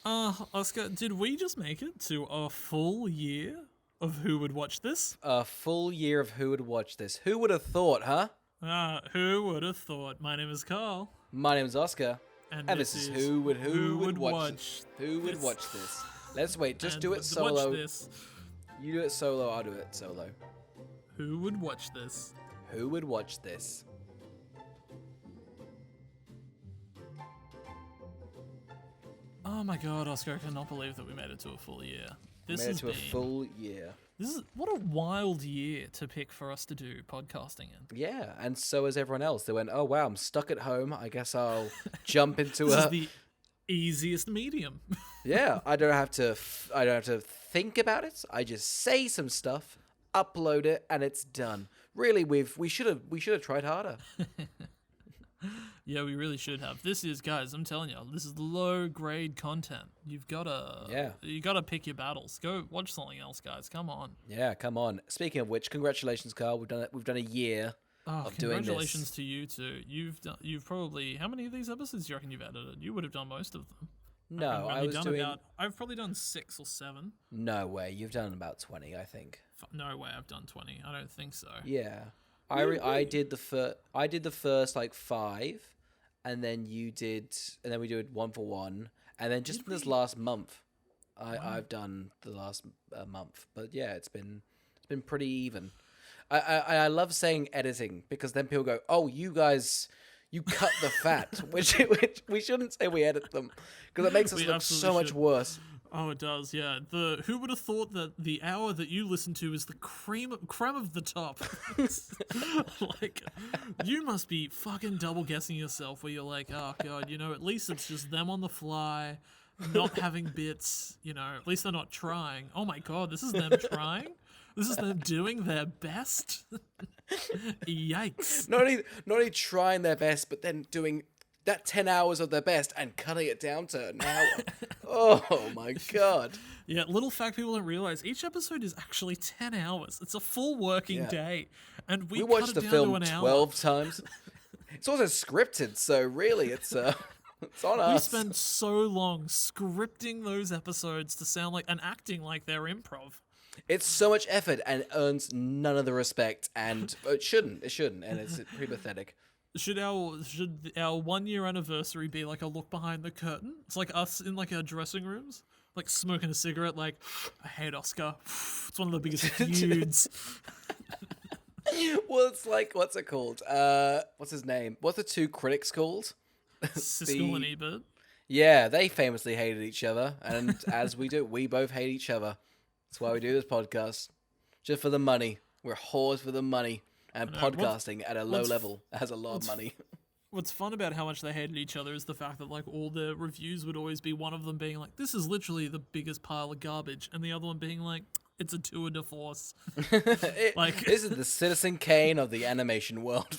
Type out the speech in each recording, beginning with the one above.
Oscar, did we just make it to a full year of Who Would Watch This? A full year of Who Would Watch This. Who would have thought, huh? Who would have thought? My name is Carl. My name's Oscar. And this is Who would watch this. Let's wait, just do it solo. Watch this. You do it solo, I'll do it solo. Who would watch this? Who would watch this? Oh my god, Oscar, I cannot believe that we made it to a full year. This has been a full year. This is what a wild year to pick for us to do podcasting in. Yeah, and so is everyone else. They went, "Oh wow, I'm stuck at home. I guess I'll jump into This is the easiest medium." Yeah, I don't have to think about it. I just say some stuff, upload it, and it's done. Really, we should have tried harder. Yeah, we really should have. This is, guys, I'm telling you, this is low grade content. You gotta pick your battles. Go watch something else, guys. Come on. Yeah, come on. Speaking of which, congratulations, Carl. We've done it. We've done a year of doing this. Congratulations to you too. You've probably, how many of these episodes do you reckon you've edited? You would have done most of them. No, I've probably done 6 or 7. No way. You've done about 20, I think. No way. I've done 20. I don't think so. Yeah. I did the first like 5, and then we did 1 for 1, and then just this last month, I've done the last month. But yeah, it's been pretty even. I love saying editing because then people go, "Oh, you guys, you cut the fat," which we shouldn't say we edit them because it makes us look so much worse. Oh, it does, yeah. Who would have thought that the hour that you listen to is the creme of the top? Like, you must be fucking double guessing yourself where you're like, oh god, at least it's just them on the fly, not having bits, at least they're not trying. Oh my god, this is them trying? This is them doing their best? Yikes. Not only trying their best, but then doing that 10 hours of their best and cutting it down to an hour. Oh my god. Yeah, little fact people don't realize, each episode is actually 10 hours. It's a full working day. And we watched the film 12 times. It's also scripted, so really it's on us. We spend so long scripting those episodes to sound like and acting like they're improv. It's so much effort and it earns none of the respect, and it shouldn't, and it's pretty pathetic. Should our 1 year anniversary be like a look behind the curtain? It's like us in like our dressing rooms, like smoking a cigarette, like, I hate Oscar. It's one of the biggest feuds. Well, it's like, what's it called? What's his name? What's the 2 critics called? Siskel and Ebert. Yeah, they famously hated each other, and as we do, we both hate each other. That's why we do this podcast. Just for the money. We're whores for the money. And podcasting at a low level has a lot of money. What's fun about how much they hated each other is the fact that like all the reviews would always be one of them being like, this is literally the biggest pile of garbage, and the other one being like, it's a tour de force. This is the Citizen Kane of the animation world.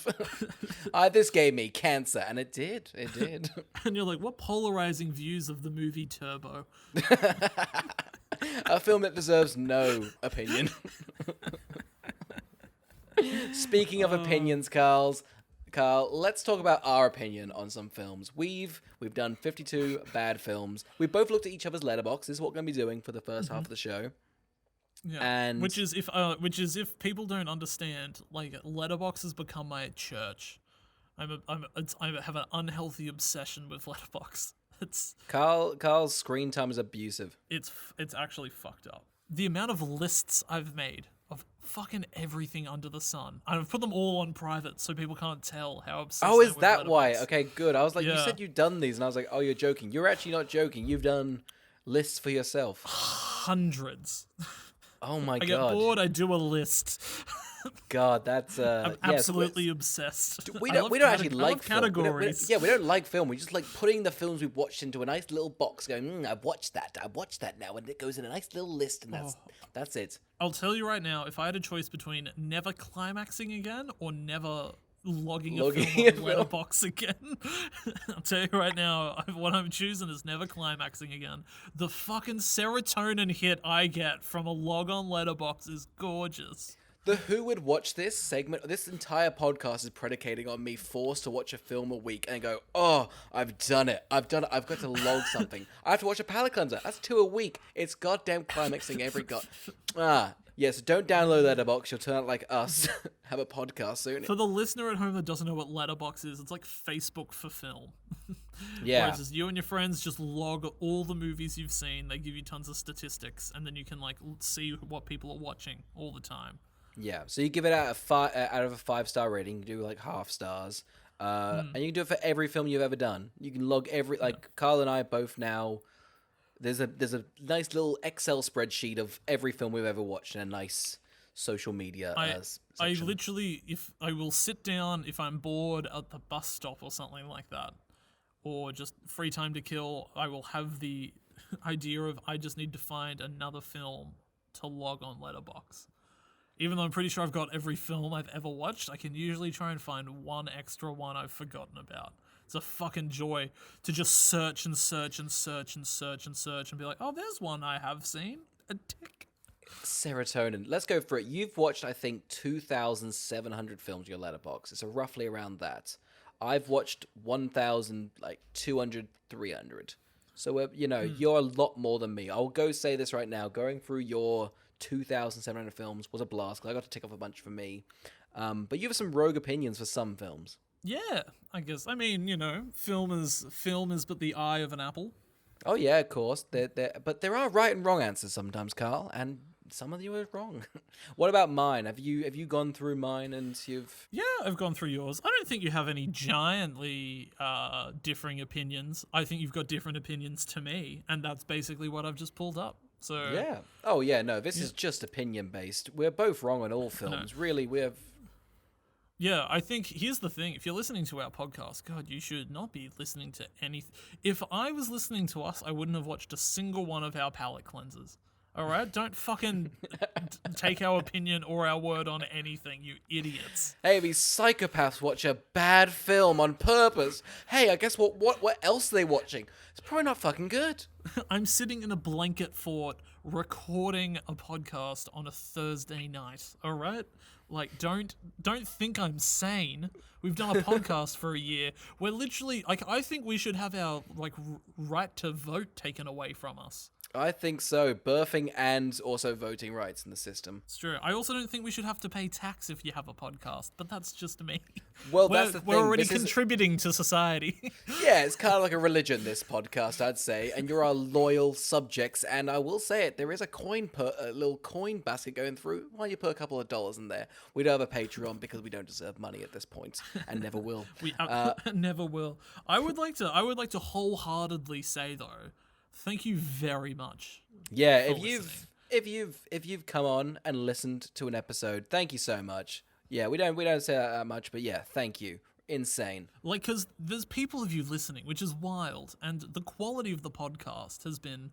This gave me cancer, and it did. It did. And you're like, what polarizing views of the movie Turbo? A film that deserves no opinion. Speaking of opinions, Carl, let's talk about our opinion on some films. We've done 52 bad films. We both looked at each other's letterboxes. This is what we're going to be doing for the first half of the show. Yeah, and which is if people don't understand, like, Letterboxd has become my church. I have an unhealthy obsession with Letterboxd. Carl's screen time is abusive. It's actually fucked up. The amount of lists I've made of fucking everything under the sun. I've put them all on private so people can't tell how obsessed Oh, I am is with that Letterboxd. why? Okay, good. I was like, Yeah. You said you'd done these, and I was like, oh, you're joking. You're actually not joking. You've done lists for yourself. Hundreds. Oh my god. I get bored, I do a list. God, that's I'm absolutely obsessed. We don't actually like film. categories. We don't like film. We just like putting the films we've watched into a nice little box, going, I've watched that now, and it goes in a nice little list, and that's it. I'll tell you right now, if I had a choice between never climaxing again or never logging a film on Letterboxd again, I'll tell you right now, what I'm choosing is never climaxing again. The fucking serotonin hit I get from a log on Letterboxd is gorgeous. The who would watch this segment? This entire podcast is predicating on me forced to watch a film a week and go, oh, I've done it. I've got to log something. I have to watch a palate cleanser. That's 2 a week. It's goddamn climaxing every Yes, don't download Letterboxd. You'll turn out like us. Have a podcast soon. For the listener at home that doesn't know what Letterboxd is, it's like Facebook for film. Yeah. Whereas just you and your friends just log all the movies you've seen. They give you tons of statistics, and then you can like see what people are watching all the time. Yeah, so you give it out of a 5-star rating. You do like half stars, and you can do it for every film you've ever done. You can log every Carl and I both now. There's a nice little Excel spreadsheet of every film we've ever watched and a nice social media. I literally, if I will sit down if I'm bored at the bus stop or something like that, or just free time to kill, I will have the idea of I just need to find another film to log on Letterboxd. Even though I'm pretty sure I've got every film I've ever watched, I can usually try and find one extra one I've forgotten about. It's a fucking joy to just search and search and search and search and search and be like, oh, there's one I have seen. A tick. Serotonin. Let's go for it. You've watched, I think, 2,700 films on your Letterboxd. It's roughly around that. I've watched 1,200, 300. So, you're a lot more than me. I'll go say this right now. Going through your 2,700 films was a blast because I got to tick off a bunch for me. But you have some rogue opinions for some films. Yeah, I guess. I mean, film is but the eye of an apple. Oh yeah, of course. But there are right and wrong answers sometimes, Carl, and some of you are wrong. What about mine? Have you gone through mine and you've? Yeah, I've gone through yours. I don't think you have any giantly differing opinions. I think you've got different opinions to me, and that's basically what I've just pulled up. So yeah. Oh yeah. No, this is just opinion based. We're both wrong on all films. No. Really, we have. Yeah, I think here's the thing. If you're listening to our podcast, God, you should not be listening to anything. If I was listening to us, I wouldn't have watched a single one of our palate cleansers. All right? Don't fucking take our opinion or our word on anything, you idiots. Hey, these psychopaths watch a bad film on purpose. Hey, I guess what else are they watching? It's probably not fucking good. I'm sitting in a blanket fort recording a podcast on a Thursday night, all right? Like, don't think I'm sane. We've done a podcast for a year. We're literally, like, I think we should have our, like, right to vote taken away from us. I think so. Birthing and also voting rights in the system. It's true. I also don't think we should have to pay tax if you have a podcast, but that's just me. Well, that's the thing. We're already contributing to society. Yeah, it's kind of like a religion, this podcast, I'd say, and you're our loyal subjects, and I will say it, there is a little coin basket going through. Why don't you put a couple of dollars in there? We don't have a Patreon because we don't deserve money at this point, and never will. We never will. I would like to wholeheartedly say, though, thank you very much. Yeah, if you've come on and listened to an episode, thank you so much. Yeah, we don't say that much, but yeah, thank you. Insane. Like, because there's people of you listening, which is wild, and the quality of the podcast has been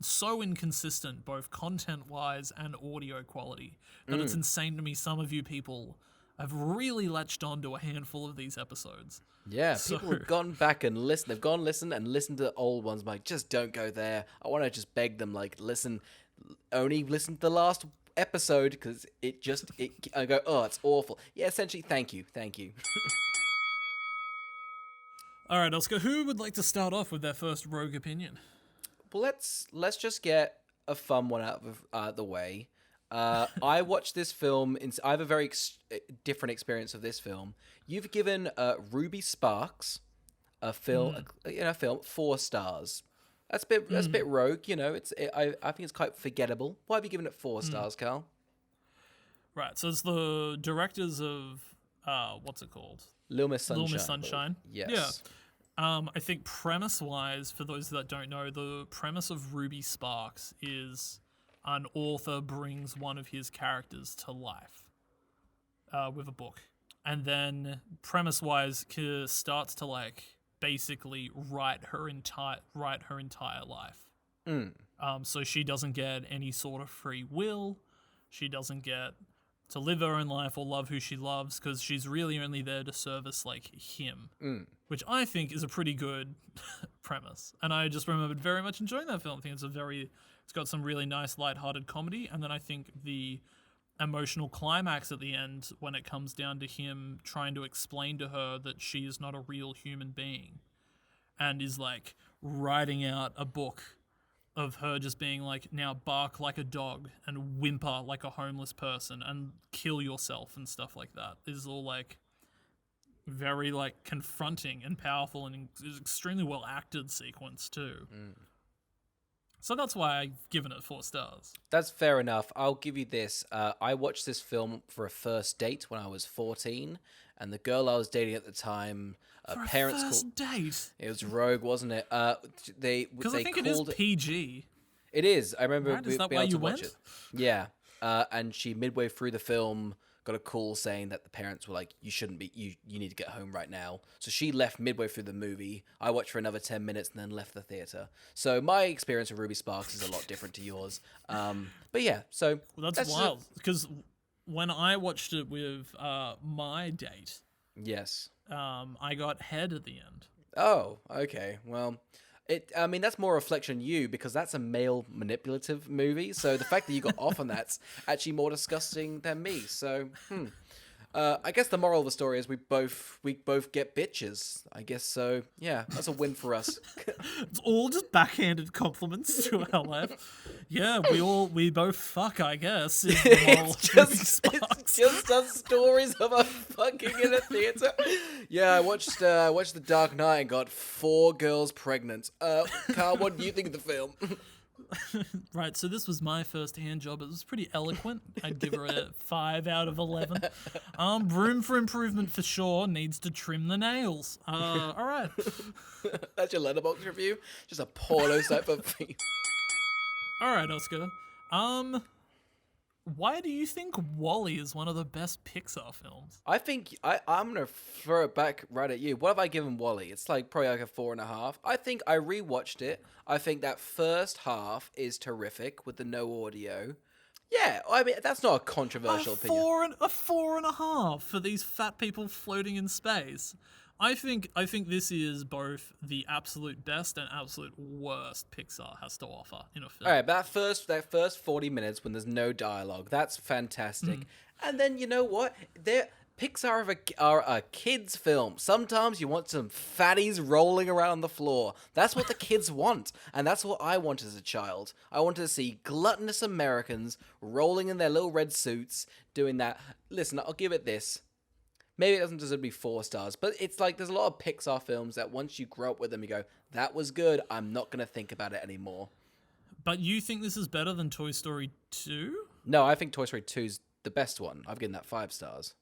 so inconsistent, both content-wise and audio quality, that it's insane to me. Some of you people have really latched on to a handful of these episodes. Yeah, people have gone back and listened. They've gone and listened to the old ones. Like, just don't go there. I want to just beg them, like, only listen to the last episode because I go, oh, it's awful. Yeah, essentially, thank you. All right, Oscar, who would like to start off with their first rogue opinion? Well, let's just get a fun one out of the way. I watched this film. I have a very different experience of this film. You've given Ruby Sparks a film, 4 stars. That's a bit rogue. I think it's quite forgettable. Why have you given it 4 stars, Carl? Right. So it's the directors of what's it called? Little Miss Sunshine. Little Miss Sunshine. Yes. Yeah. I think premise-wise, for those that don't know, the premise of Ruby Sparks is an author brings one of his characters to life with a book. And then premise-wise starts to, like, basically write her entire life. So she doesn't get any sort of free will. She doesn't get to live her own life or love who she loves because she's really only there to service, like, him. Which I think is a pretty good premise. And I just remembered very much enjoying that film. I think it's got some really nice lighthearted comedy. And then I think the emotional climax at the end when it comes down to him trying to explain to her that she is not a real human being, and is like writing out a book of her just being like, now bark like a dog and whimper like a homeless person and kill yourself and stuff like that. Is all like very like confronting and powerful, and is extremely well acted sequence too. So that's why I've given it 4 stars. That's fair enough. I'll give you this. I watched this film for a first date when I was 14, and the girl I was dating at the time, For parents a first called. date. It was Rogue, wasn't it? Because I think it is PG. It is. I remember Right? Is that being why able you to watch went? it. Yeah. And she midway through the film got a call saying that the parents were like, "You shouldn't be. You need to get home right now." So she left midway through the movie. I watched for another 10 minutes and then left the theater. So my experience with Ruby Sparks is a lot different to yours. But yeah. So Well, that's wild. Because when I watched it with my date, yes. I got head at the end. Oh, okay. Well, I mean, that's more a reflection on you because that's a male manipulative movie. So the fact that you got off on that's actually more disgusting than me. So, I guess the moral of the story is we both get bitches. I guess so. Yeah, that's a win for us. It's all just backhanded compliments to our life. Yeah, we both fuck, I guess. Is the moral of Ruby Sparks. It's just us stories of us fucking in a theater. Yeah, I watched The Dark Knight and got 4 girls pregnant. Carl, what do you think of the film? Right, so this was my first hand job. It was pretty eloquent. I'd give her a 5 out of 11. Room for improvement for sure. Needs to trim the nails. All right. That's your letterbox review? Just a porno site for All right, Oscar. Why do you think WALL-E is one of the best Pixar films? I think I'm gonna throw it back right at you. What have I given Wally? It's like probably like a 4.5. I think I rewatched it. I think that first half is terrific with the no audio. Yeah, I mean that's not a controversial opinion. A 4.5 for these fat people floating in space. I think this is both the absolute best and absolute worst Pixar has to offer in a film. All right, that first 40 minutes when there's no dialogue, that's fantastic. And then you know what? Pixar are a kids' film. Sometimes you want some fatties rolling around the floor. That's what the kids want, and that's what I want as a child. I wanted to see gluttonous Americans rolling in their little red suits doing that. Listen, I'll give it this. Maybe it doesn't deserve to be 4 stars, but it's like there's a lot of Pixar films that once you grow up with them, you go, that was good. I'm not going to think about it anymore. But you think this is better than Toy Story 2? No, I think Toy Story 2 is the best one. I've given that 5 stars.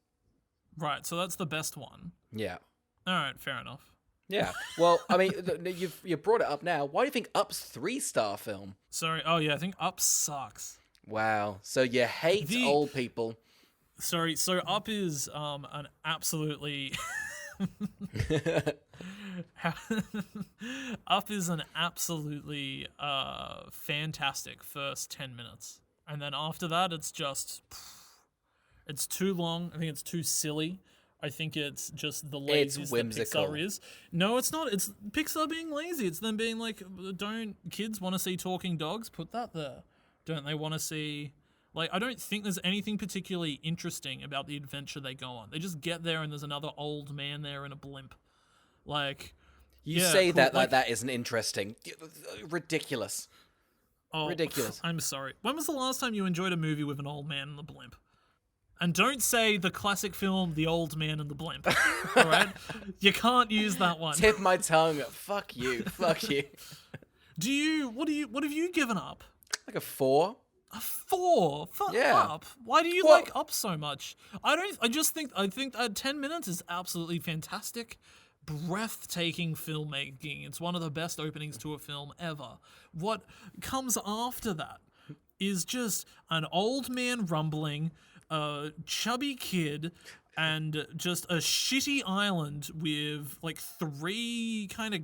Right, so that's the best one. Yeah. All right, fair enough. Yeah. Well, I mean, you've brought it up now. Why do you think Up's 3-star film? Sorry. Oh, yeah, I think Up sucks. Wow. So you hate old people. Sorry, so Up is an absolutely... Up is an absolutely fantastic first 10 minutes. And then after that, it's just... It's too long. I think it's too silly. I think it's just the laziest that Pixar is. No, it's not. It's Pixar being lazy. It's them being like, don't kids want to see talking dogs? Put that there. Don't they want to see... Like, I don't think there's anything particularly interesting about the adventure they go on. They just get there and there's another old man there in a blimp. Like, you say that like that isn't interesting. Ridiculous. Oh, ridiculous. I'm sorry. When was the last time you enjoyed a movie with an old man in the blimp? And don't say the classic film, The Old Man and the Blimp. All right? You can't use that one. Tip my tongue. Fuck you. Fuck you. What have you given Up? Like a 4. A 4 for Yeah. Up. Why do you like Up so much? I think 10 minutes is absolutely fantastic. Breathtaking filmmaking. It's one of the best openings to a film ever. What comes after that is just an old man rumbling, a chubby kid, and just a shitty island with like 3 kind of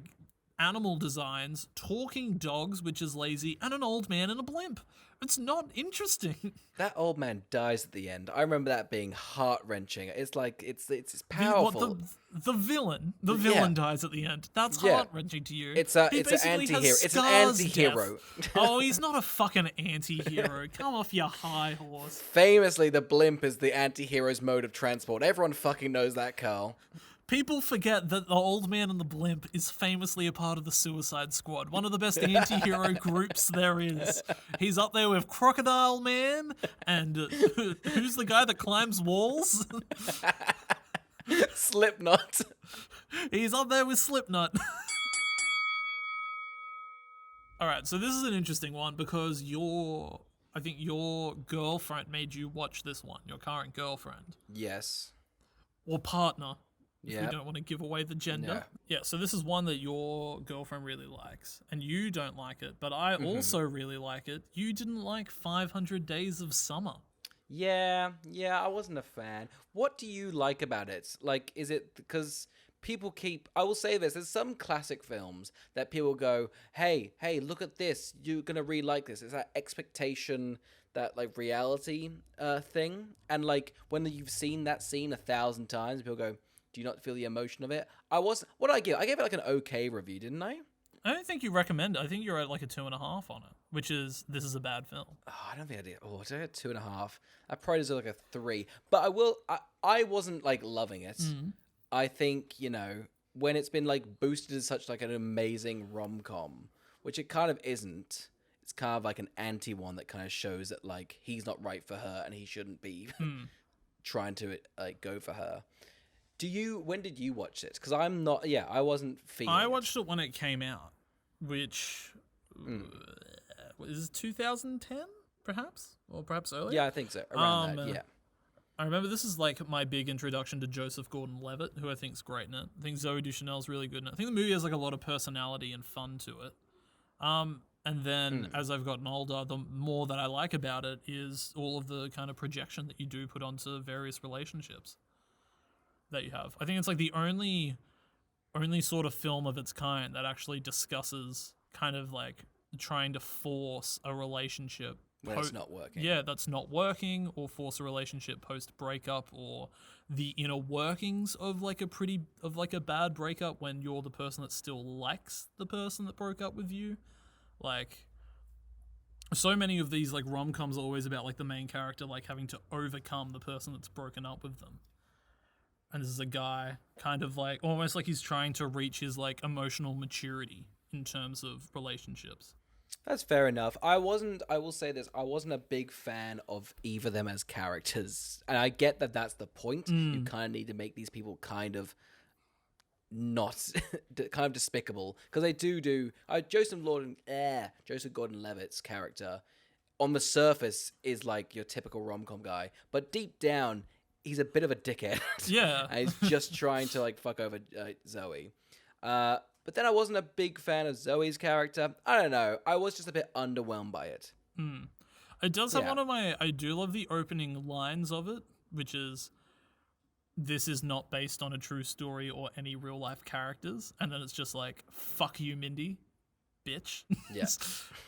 animal designs, talking dogs, which is lazy, and an old man in a blimp. It's not interesting. That old man dies at the end. I remember that being heart-wrenching. It's like, it's powerful. The villain dies at the end. That's heart-wrenching to you. It's an anti-hero. It's an anti-hero. Oh, he's not a fucking anti-hero. Come off your high horse. Famously, the blimp is the anti-hero's mode of transport. Everyone fucking knows that, Carl. People forget that the old man in the blimp is famously a part of the Suicide Squad, one of the best anti-hero groups there is. He's up there with Crocodile Man, and who's the guy that climbs walls? Slipknot. He's up there with Slipknot. Alright, so this is an interesting one because I think your girlfriend made you watch this one, your current girlfriend. Yes. Or partner. If Yep. we don't want to give away the gender. Yeah, so this is one that your girlfriend really likes, and you don't like it, but I also really like it. You didn't like 500 Days of Summer. Yeah, I wasn't a fan. What do you like about it? Like, is it because people I will say this, there's some classic films that people go, hey, look at this, you're gonna really like this. It's that expectation, that like reality thing, and like when you've seen that scene 1,000 times, people go, do you not feel the emotion of it? What did I give? I gave it like an okay review, didn't I? I don't think you recommend it. I think you're at like a 2.5 on it, which is, this is a bad film. Oh, I don't think I did. Oh, did I get 2.5? I probably deserve like a 3. But I wasn't like loving it. I think, when it's been like boosted as such like an amazing rom-com, which it kind of isn't. It's kind of like an anti one that kind of shows that like he's not right for her and he shouldn't be trying to like go for her. When did you watch it? Because I wasn't feeling I watched it when it came out, which is 2010, perhaps? Or perhaps earlier? Yeah, I think so. Around that, yeah. I remember this is like my big introduction to Joseph Gordon-Levitt, who I think is great in it. I think Zooey Deschanel's really good in it. I think the movie has like a lot of personality and fun to it. And then as I've gotten older, the more that I like about it is all of the kind of projection that you do put onto various relationships that you have. I think it's like the only sort of film of its kind that actually discusses kind of like trying to force a relationship when it's not working. Yeah, that's not working, or force a relationship post breakup, or the inner workings of like a bad breakup when you're the person that still likes the person that broke up with you. Like, so many of these like rom-coms are always about like the main character like having to overcome the person that's broken up with them. And this is a guy kind of like, almost like he's trying to reach his like emotional maturity in terms of relationships. That's fair enough. I will say this, I wasn't a big fan of either of them as characters. And I get that that's the point. You kind of need to make these people kind of not, kind of despicable. Because they do Joseph Gordon-Levitt's character, on the surface, is like your typical rom-com guy. But deep down, he's a bit of a dickhead. Yeah. And he's just trying to like fuck over Zoe. But then I wasn't a big fan of Zoe's character. I don't know. I was just a bit underwhelmed by it. It does have I do love the opening lines of it, which is, this is not based on a true story or any real life characters. And then it's just like, fuck you, Mindy. Bitch. Yeah.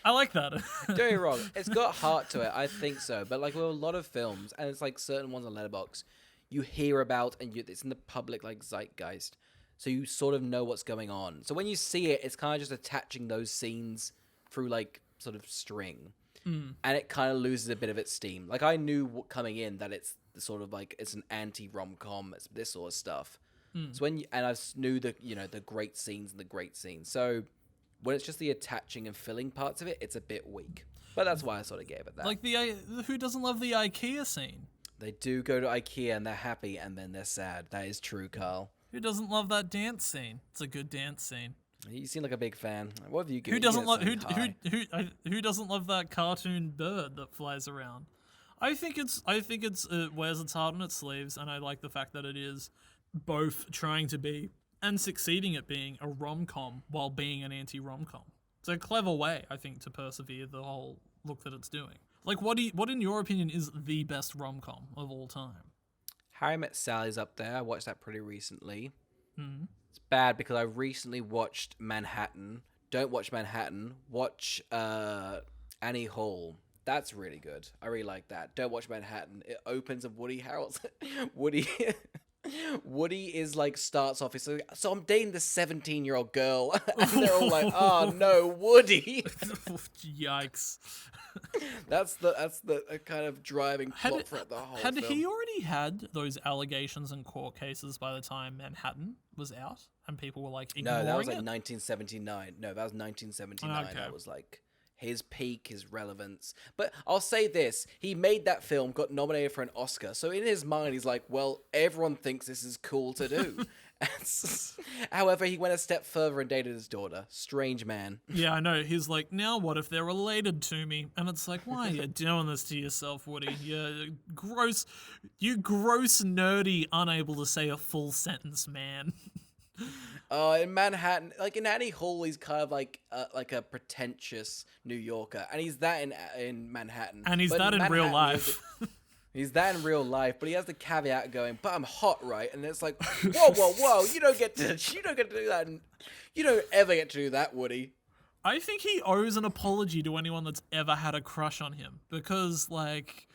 I like that. Don't get me wrong. It's got heart to it. I think so. But like with a lot of films, and it's like certain ones on Letterboxd, you hear about and it's in the public like zeitgeist. So you sort of know what's going on. So when you see it, it's kind of just attaching those scenes through like sort of string. And it kind of loses a bit of its steam. Like I knew coming in that it's the sort of like, it's an anti-rom-com, it's this sort of stuff. So and I knew the great scenes and the great scenes. So when it's just the attaching and filling parts of it, it's a bit weak. But that's why I sort of gave it that. Like who doesn't love the IKEA scene? They do go to IKEA and they're happy and then they're sad. That is true, Carl. Who doesn't love that dance scene? It's a good dance scene. You seem like a big fan. What have you given? Who doesn't love that cartoon bird that flies around? I think it wears its heart on its sleeves, and I like the fact that it is both trying to be and succeeding at being a rom-com while being an anti-rom-com. It's a clever way, I think, to persevere the whole look that it's doing. Like, what in your opinion is the best rom-com of all time? How I Met Sally's up there. I watched that pretty recently. It's bad because I recently watched Manhattan. Don't watch Manhattan. Watch Annie Hall. That's really good. I really like that. Don't watch Manhattan. It opens with Woody Harrelson. Woody Woody is like starts off. So I'm dating this 17-year-old girl, and they're all like, "Oh no, Woody!" Yikes! That's the kind of driving plot for the whole Had film. he already had those allegations and court cases by the time Manhattan was out, and people were like ignoring No, that was like it? 1979. No, that was 1979. Okay. That was like his peak, his relevance. But I'll say this, he made that film, got nominated for an Oscar. So in his mind, he's like, well, everyone thinks this is cool to do. However, he went a step further and dated his daughter. Strange man. Yeah, I know. He's like, now what if they're related to me? And it's like, why are you doing this to yourself, Woody? You gross, nerdy, unable to say a full sentence, man. In Manhattan, like in Annie Hall, he's kind of like a pretentious New Yorker, and he's that in Manhattan. And he's But that in real Manhattan, life. He's that in real life, but he has the caveat going, but I'm hot, right? And it's like, whoa, you don't get to do that. You don't ever get to do that, Woody. I think he owes an apology to anyone that's ever had a crush on him, because like,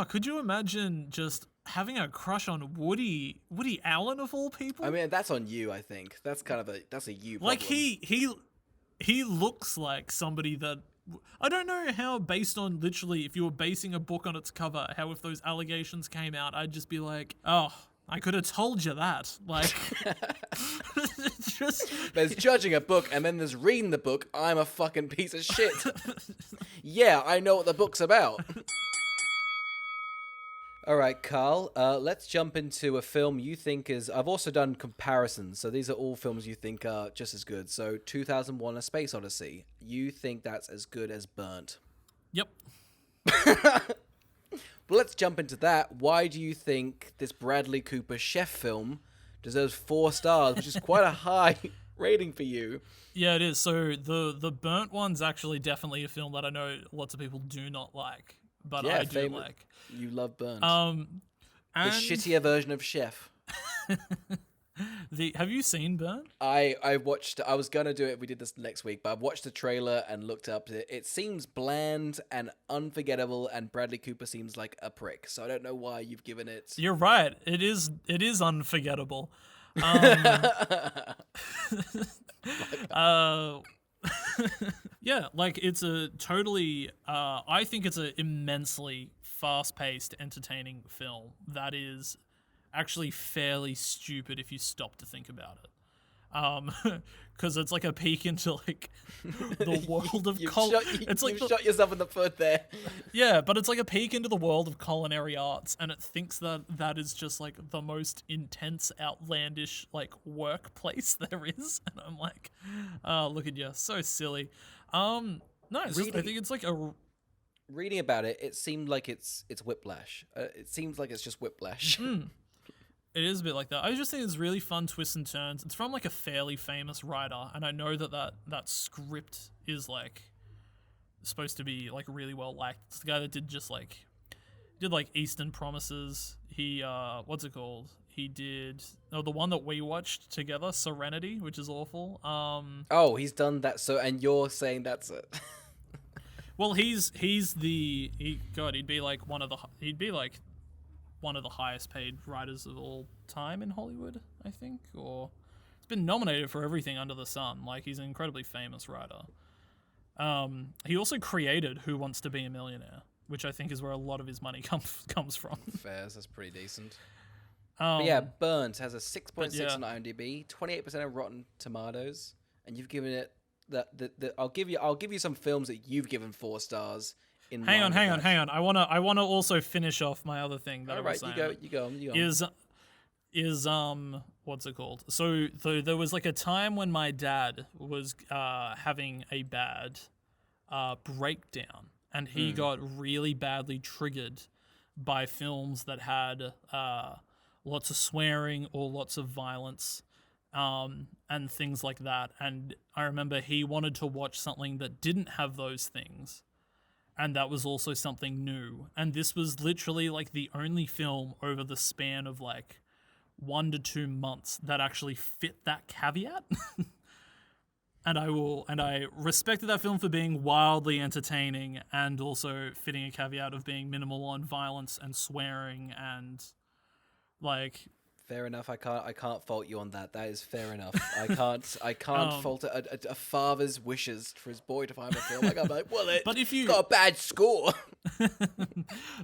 could you imagine just having a crush on Woody Allen of all people? I mean, that's on you, I think. That's a you problem. Like he looks like somebody that, I don't know how, based on literally, if you were basing a book on its cover, how if those allegations came out, I'd just be like, oh, I could have told you that. Like, there's judging a book, and then there's reading the book. I'm a fucking piece of shit. Yeah, I know what the book's about. All right, Carl, let's jump into a film you think is... I've also done comparisons, so these are all films you think are just as good. So 2001: A Space Odyssey. You think that's as good as Burnt? Yep. Well, let's jump into that. Why do you think this Bradley Cooper chef film deserves 4 stars, which is quite a high rating for you? Yeah, it is. So the Burnt one's actually definitely a film that I know lots of people do not like, but Yeah, I do like. You love Burnt. And the shittier version of Chef. Have you seen Burnt? I watched... I was going to do it if we did this next week, but I've watched the trailer and looked up it. It seems bland and unforgettable, and Bradley Cooper seems like a prick. So I don't know why you've given it... You're right. It is unforgettable. Yeah, like it's a totally... I think it's an immensely fast-paced, entertaining film that is actually fairly stupid if you stop to think about it. Because it's like a peek into like the world of you've shot yourself in the foot there. Yeah, but it's like a peek into the world of culinary arts, and it thinks that that is just like the most intense, outlandish like workplace there is. And I'm like, oh, look at you, so silly. No, it's just, I think it's like a... Reading about it, it seemed like it's whiplash. It seems like it's just whiplash. It is a bit like that. I just think it's really fun twists and turns. It's from like a fairly famous writer, and I know that script is like supposed to be like really well liked. It's the guy that did Eastern Promises. He what's it called? He did the one that we watched together, Serenity, which is awful. Oh, he's done that. So, and you're saying that's it. Well, he'd be like one of the highest paid writers of all time in Hollywood, I think, or he's been nominated for everything under the sun. Like, he's an incredibly famous writer. He also created Who Wants to Be a Millionaire, which I think is where a lot of his money comes from. Fair, that's pretty decent. But yeah, Burnt has a 6.6 on IMDb, 28% of Rotten Tomatoes, and you've given it I'll give you some films that you've given 4 stars. Hang on. I wanna also finish off my other thing that I was saying. You go. Is what's it called? So there was like a time when my dad was having a bad breakdown, and he got really badly triggered by films that had lots of swearing or lots of violence. And things like that. And I remember he wanted to watch something that didn't have those things. And that was also something new. And this was literally like the only film over the span of like 1 to 2 months that actually fit that caveat. And I respected that film for being wildly entertaining and also fitting a caveat of being minimal on violence and swearing and like. Fair enough. I can't fault you on that. That is fair enough. I can't fault a father's wishes for his boy to find a film. Like I'm like, well, it's got a bad score.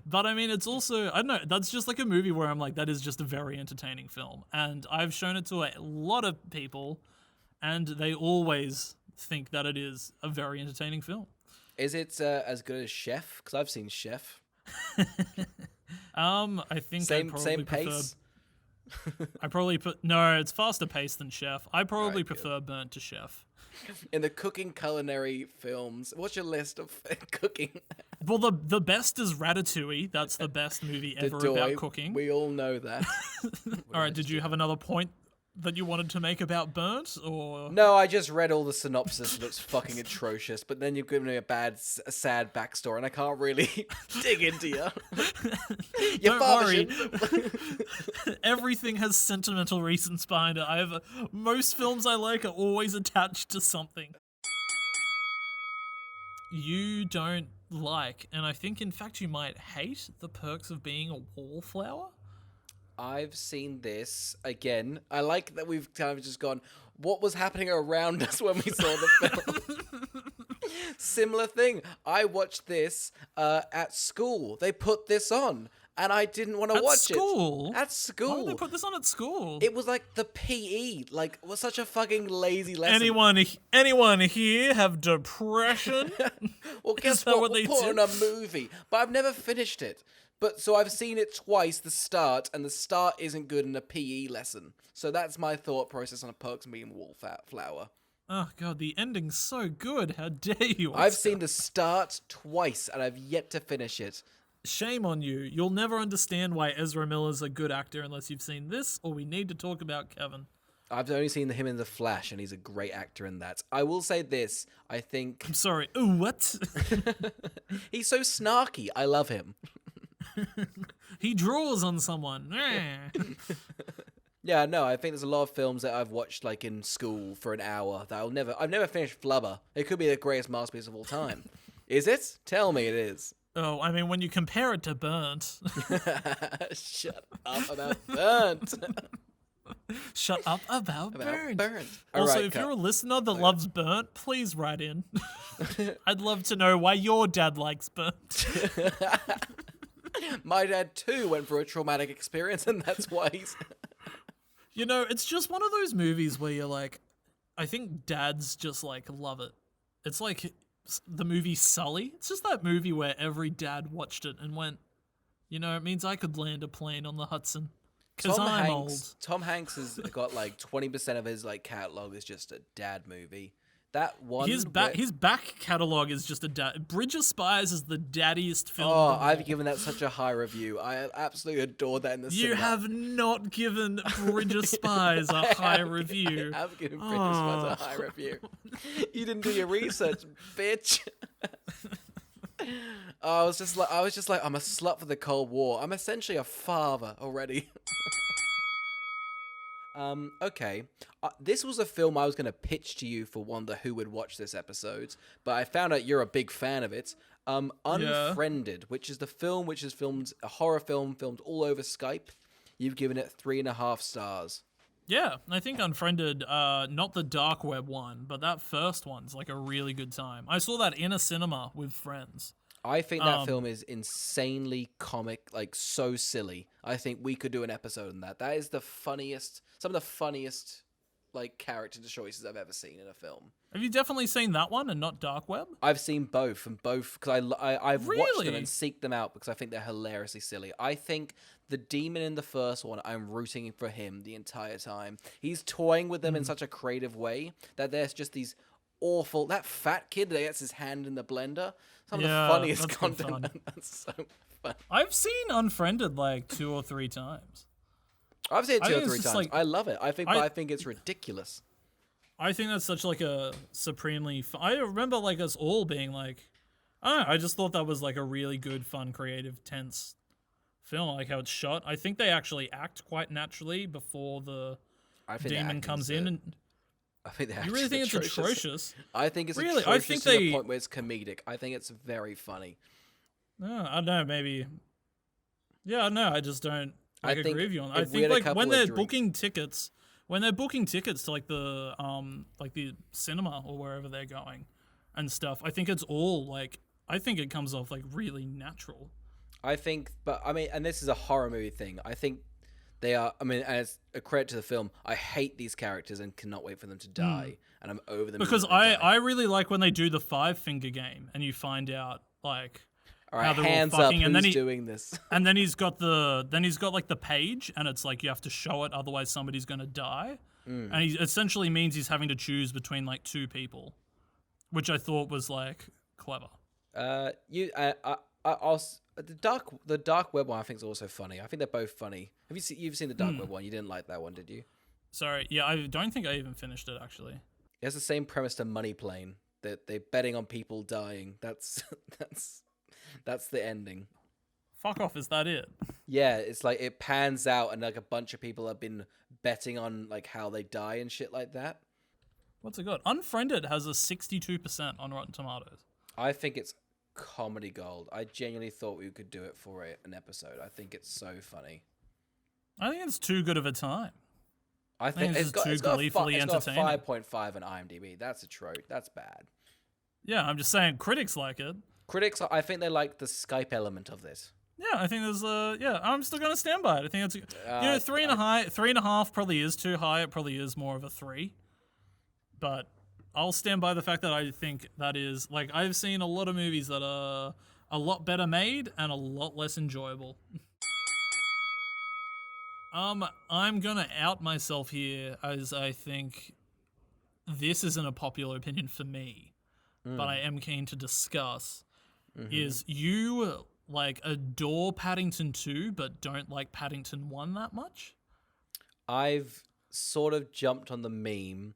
But I mean, it's also, I don't know, that's just like a movie where I'm like, that is just a very entertaining film, and I've shown it to a lot of people, and they always think that it is a very entertaining film. Is it as good as Chef? Because I've seen Chef. I think same pace. I probably no, it's faster paced than Chef. I probably prefer Burnt to Chef. In the cooking culinary films, what's your list of cooking? Well, the best is Ratatouille. That's the best movie ever about cooking. We all know that. All right, did you have another point that you wanted to make about Burnt, or no? I just read all the synopsis and it's fucking atrocious. But then you've given me a sad backstory, and I can't really dig into you. Don't worry. Everything has sentimental reasons behind it. Most films I like are always attached to something you don't like, and I think in fact you might hate The Perks of Being a Wallflower. I've seen this again. I like that we've kind of just gone, what was happening around us when we saw the film? Similar thing. I watched this at school. They put this on, and I didn't want to watch it. At school? Why did they put this on at school? It was like the PE. Like, was such a fucking lazy lesson. Anyone here have depression? Well, guess what? We'll put on a movie. But I've never finished it. But so I've seen it twice, the start, and the start isn't good in a PE lesson. So that's my thought process on a Perks of Being a Wallflower. Oh god, the ending's so good. How dare you? I've seen the start twice, and I've yet to finish it. Shame on you. You'll never understand why Ezra Miller's a good actor unless you've seen this, or we need to talk about Kevin. I've only seen him in The Flash, and he's a great actor in that. I will say this, I think... I'm sorry. Ooh, what? He's so snarky. I love him. He draws on someone. Yeah, no, I think there's a lot of films that I've watched like in school for an hour that I've never finished Flubber. It could be the greatest masterpiece of all time. Is it? Tell me it is. Oh, I mean, when you compare it to Burnt. Shut up about Burnt. Shut up about Burnt. Also, right, if you're a listener that loves Burnt, please write in. I'd love to know why your dad likes Burnt. My dad too went through a traumatic experience, and that's why he's... You know, it's just one of those movies where you're like, I think dads just like love it. It's like the movie Sully. It's just that movie where every dad watched it and went, you know, it means I could land a plane on the Hudson. Because I'm old. Tom Hanks has got like 20% of his like catalog is just a dad movie. That one. His back catalog is just a dad. Bridge of Spies is the daddiest film. Oh, I've given that such a high review. I absolutely adore that in the cinema. You have not given Bridge of Spies a high review. I have given Bridge of Spies a high review. You didn't do your research, bitch. I was just like, I'm a slut for the Cold War. I'm essentially a father already. Okay. This was a film I was going to pitch to you for one of the Who Would Watch This episodes, but I found out you're a big fan of it. Unfriended, which is the film which is filmed, a horror film filmed all over Skype. You've given it 3.5 stars. Yeah, I think Unfriended, not the dark web one, but that first one's like a really good time. I saw that in a cinema with friends. I think that film is insanely comic, like so silly. I think we could do an episode on that. That is some of the funniest like character choices I've ever seen in a film. Have you definitely seen that one and not Dark Web? I've seen both, and both because I've watched them and seek them out because I think they're hilariously silly. I think the demon in the first one, I'm rooting for him the entire time. He's toying with them in such a creative way that there's just these awful... That fat kid that gets his hand in the blender. Some of the funniest content. That's so fun. I've seen Unfriended like 2 or 3 times. I've seen it 2 or 3 times. I love it. I think it's ridiculous. I think that's such like a supremely... I remember like us all being like... I don't know, I just thought that was like a really good, fun, creative, tense film, like how it's shot. I think they actually act quite naturally before the I think the demon acting's comes it. in. And I think the you really think acting's it's atrocious? I think it's Really? atrocious I think to the they- point where it's comedic. I think it's very funny. I don't know, maybe. Yeah, no, I just don't I agree think with you on that. if I we had think a like couple when of they're drinks- booking tickets to like the cinema or wherever they're going and stuff, I think it's all like I think it comes off like really natural. I think, but I mean, and this is a horror movie thing. I think they are. I mean, as a credit to the film, I hate these characters and cannot wait for them to die. And I'm over them Because when they die. I really like when they do the 5-finger game and you find out like All how right, they're all hands up. fucking, and Who's then doing this? and then he's got like the page and it's like you have to show it, otherwise somebody's gonna die. And he essentially means he's having to choose between like two people, which I thought was like clever. The dark web one I think is also funny. I think they're both funny. You've seen the dark web one? You didn't like that one, did you? Sorry, yeah, I don't think I even finished it actually. It has the same premise to Money Plane. That they're betting on people dying. That's the ending. Fuck off, is that it? Yeah, it's like it pans out and like a bunch of people have been betting on like how they die and shit like that. What's it got? Unfriended has a 62% on Rotten Tomatoes. I think it's comedy gold. I genuinely thought we could do it for an episode. I think it's so funny. I think it's too good of a time. I think this it's is got, too it's got, gleefully it's got a entertaining. 5.5 on IMDb. That's a trope. That's bad. Yeah, I'm just saying critics like it. Critics, I think they like the Skype element of this. Yeah, I think there's I'm still gonna stand by it. I think it's three and a half probably is too high. It probably is more of a 3. But I'll stand by the fact that I think that is like I've seen a lot of movies that are a lot better made and a lot less enjoyable. I'm gonna out myself here as I think this isn't a popular opinion for me, but I am keen to discuss. Is you like adore Paddington 2 but don't like Paddington 1 that much? I've sort of jumped on the meme.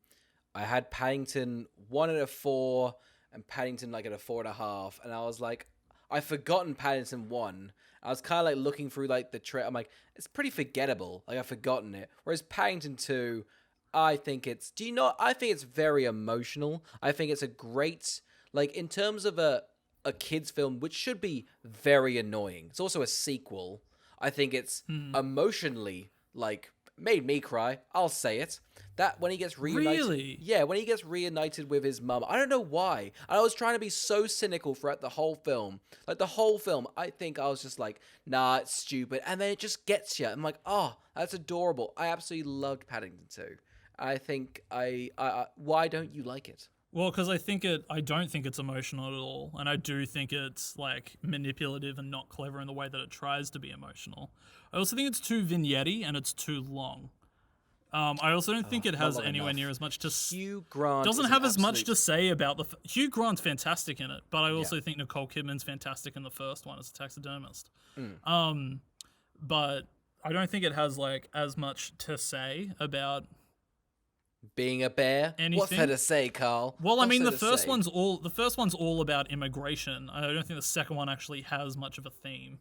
I had Paddington 1 at a 4 and Paddington like at a 4.5, and I was like, I've forgotten Paddington 1. I was kind of like looking through like the I'm like, it's pretty forgettable. Like I've forgotten it. Whereas Paddington 2, I think it's, I think it's very emotional. I think it's a great, like in terms of a kid's film, which should be very annoying. It's also a sequel. I think it's emotionally like made me cry. I'll say it. That when he gets reunited, Really? yeah, when he gets reunited with his mum, I don't know why. I was trying to be so cynical throughout the whole film. Like the whole film, I think I was just like, nah, it's stupid, and then it just gets you. I'm like, oh, that's adorable. I absolutely loved Paddington 2. I think why don't you like it? Well, because I don't think it's emotional at all, and I do think it's like manipulative and not clever in the way that it tries to be emotional. I also think it's too vignette-y and it's too long. I also don't think it has anywhere near as much to. Hugh Grant doesn't is have an as much absolute- to say about the. Hugh Grant's fantastic in it, but I also think Nicole Kidman's fantastic in the first one as a taxidermist. But I don't think it has like as much to say about being a bear. anything. What's there to say, Carl? Well, I What's mean, there the to first say? one's all about immigration. I don't think the second one actually has much of a theme.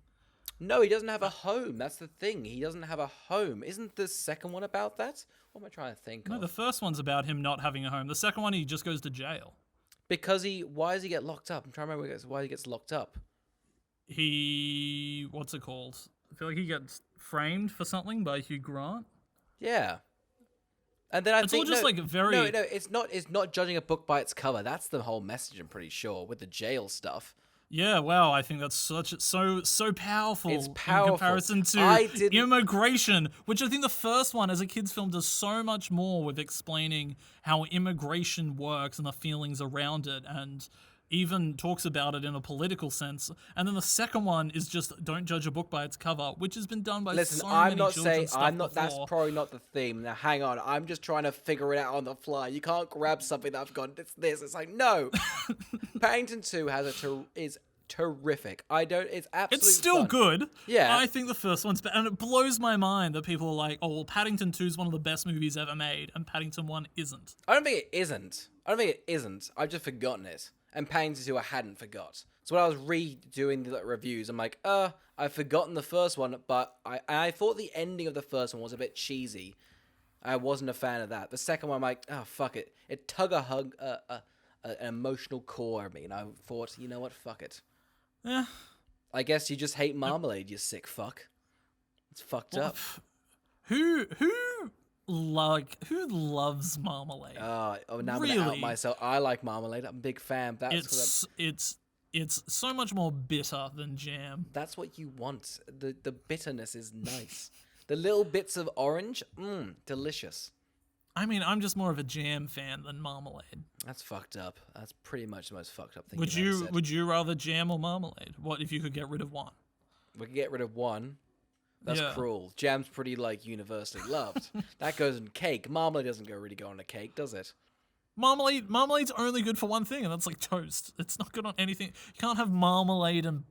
No, he doesn't have a home. That's the thing. He doesn't have a home. Isn't the second one about that? What am I trying to think No, of? the first one's about him not having a home. The second one, he just goes to jail. Why does he get locked up? I'm trying to remember why he gets locked up. What's it called? I feel like he gets framed for something by Hugh Grant. Yeah. And then I It's think all just like very. no, it's not judging a book by its cover. That's the whole message, I'm pretty sure, with the jail stuff. Yeah, wow, I think that's so powerful. It's powerful. In comparison to immigration, which I think the first one as a kids film does so much more with explaining how immigration works and the feelings around it, and even talks about it in a political sense. And then the second one is just don't judge a book by its cover, which has been done by so many children's stuff before. That's probably not the theme. Now hang on, I'm just trying to figure it out on the fly. You can't grab something that I've gone, it's this. It's like, no. Paddington 2 is terrific. It's absolutely It's still fun. good. Yeah. I think the first one's better. And it blows my mind that people are like, oh, well, Paddington 2 is one of the best movies ever made, and Paddington 1 isn't. I don't think it isn't. I've just forgotten it. And Paddington 2 I hadn't forgot. So when I was redoing the reviews, I'm like, I've forgotten the first one, but I thought the ending of the first one was a bit cheesy. I wasn't a fan of that. The second one, I'm like, oh, fuck it. It an emotional core of me, and I thought, you know what, fuck it. Yeah. I guess you just hate marmalade, you sick fuck. It's fucked up. Who loves marmalade? Now I'm really? gonna out myself. I like marmalade. I'm a big fan. It's so much more bitter than jam. That's what you want. The bitterness is nice. The little bits of orange, delicious. I mean, I'm just more of a jam fan than marmalade. That's fucked up. That's pretty much the most fucked up thing. Would you rather jam or marmalade? What if you could get rid of one? We could get rid of one. That's cruel. Jam's pretty universally loved. That goes in cake. Marmalade doesn't really go on a cake, does it? Marmalade's only good for one thing, and that's toast. It's not good on anything. You can't have marmalade and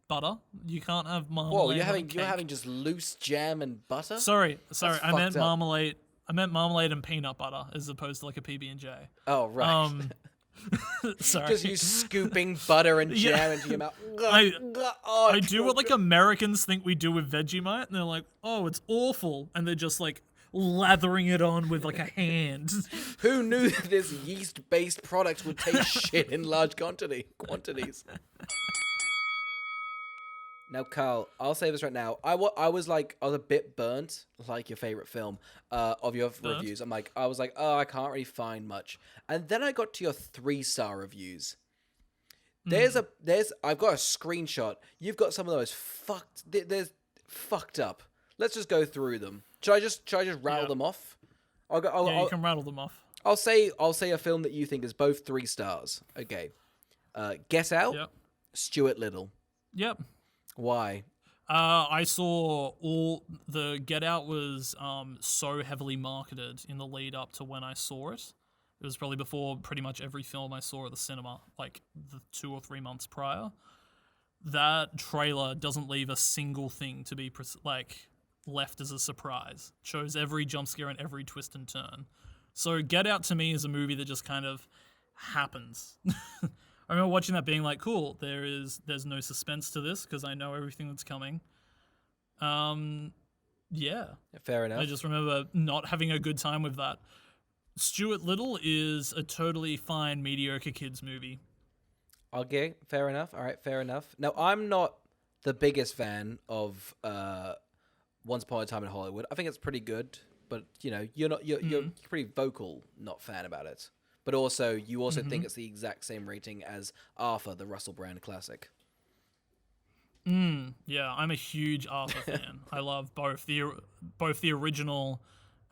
butter. You can't have marmalade. Whoa, you're having just loose jam and butter? Sorry. I meant marmalade. I meant marmalade and peanut butter as opposed to a PB&J. Oh, right. Sorry. Just you scooping butter and jam into your mouth. I do what Americans think we do with Vegemite, and they're like, oh, it's awful. And they're just lathering it on with a hand. Who knew that this yeast-based product would taste shit in large quantities? Now, Carl, I'll say this right now. I was a bit burnt, like your favorite film, of your reviews. I was like, I can't really find much. And then I got to your 3-star reviews. I've got a screenshot. You've got some of those fucked up. Let's just go through them. Should I just rattle them off? You can rattle them off. I'll say a film that you think is both 3 stars. Okay. Get Out. Yep. Stuart Little. Yep. Why? I saw all the Get Out was so heavily marketed in the lead up to when I saw it. It was probably before pretty much every film I saw at the cinema, the 2 or 3 months prior. That trailer doesn't leave a single thing to be left as a surprise. It shows every jump scare and every twist and turn. So Get Out to me is a movie that just kind of happens. I remember watching that being cool, there's no suspense to this because I know everything that's coming. Yeah. Fair enough. I just remember not having a good time with that. Stuart Little is a totally fine, mediocre kids movie. Okay, fair enough. All right, fair enough. Now, I'm not the biggest fan of Once Upon a Time in Hollywood. I think it's pretty good, but you're pretty vocal not fan about it. But also, you also think it's the exact same rating as Arthur, the Russell Brand classic. Yeah, I'm a huge Arthur fan. I love both the original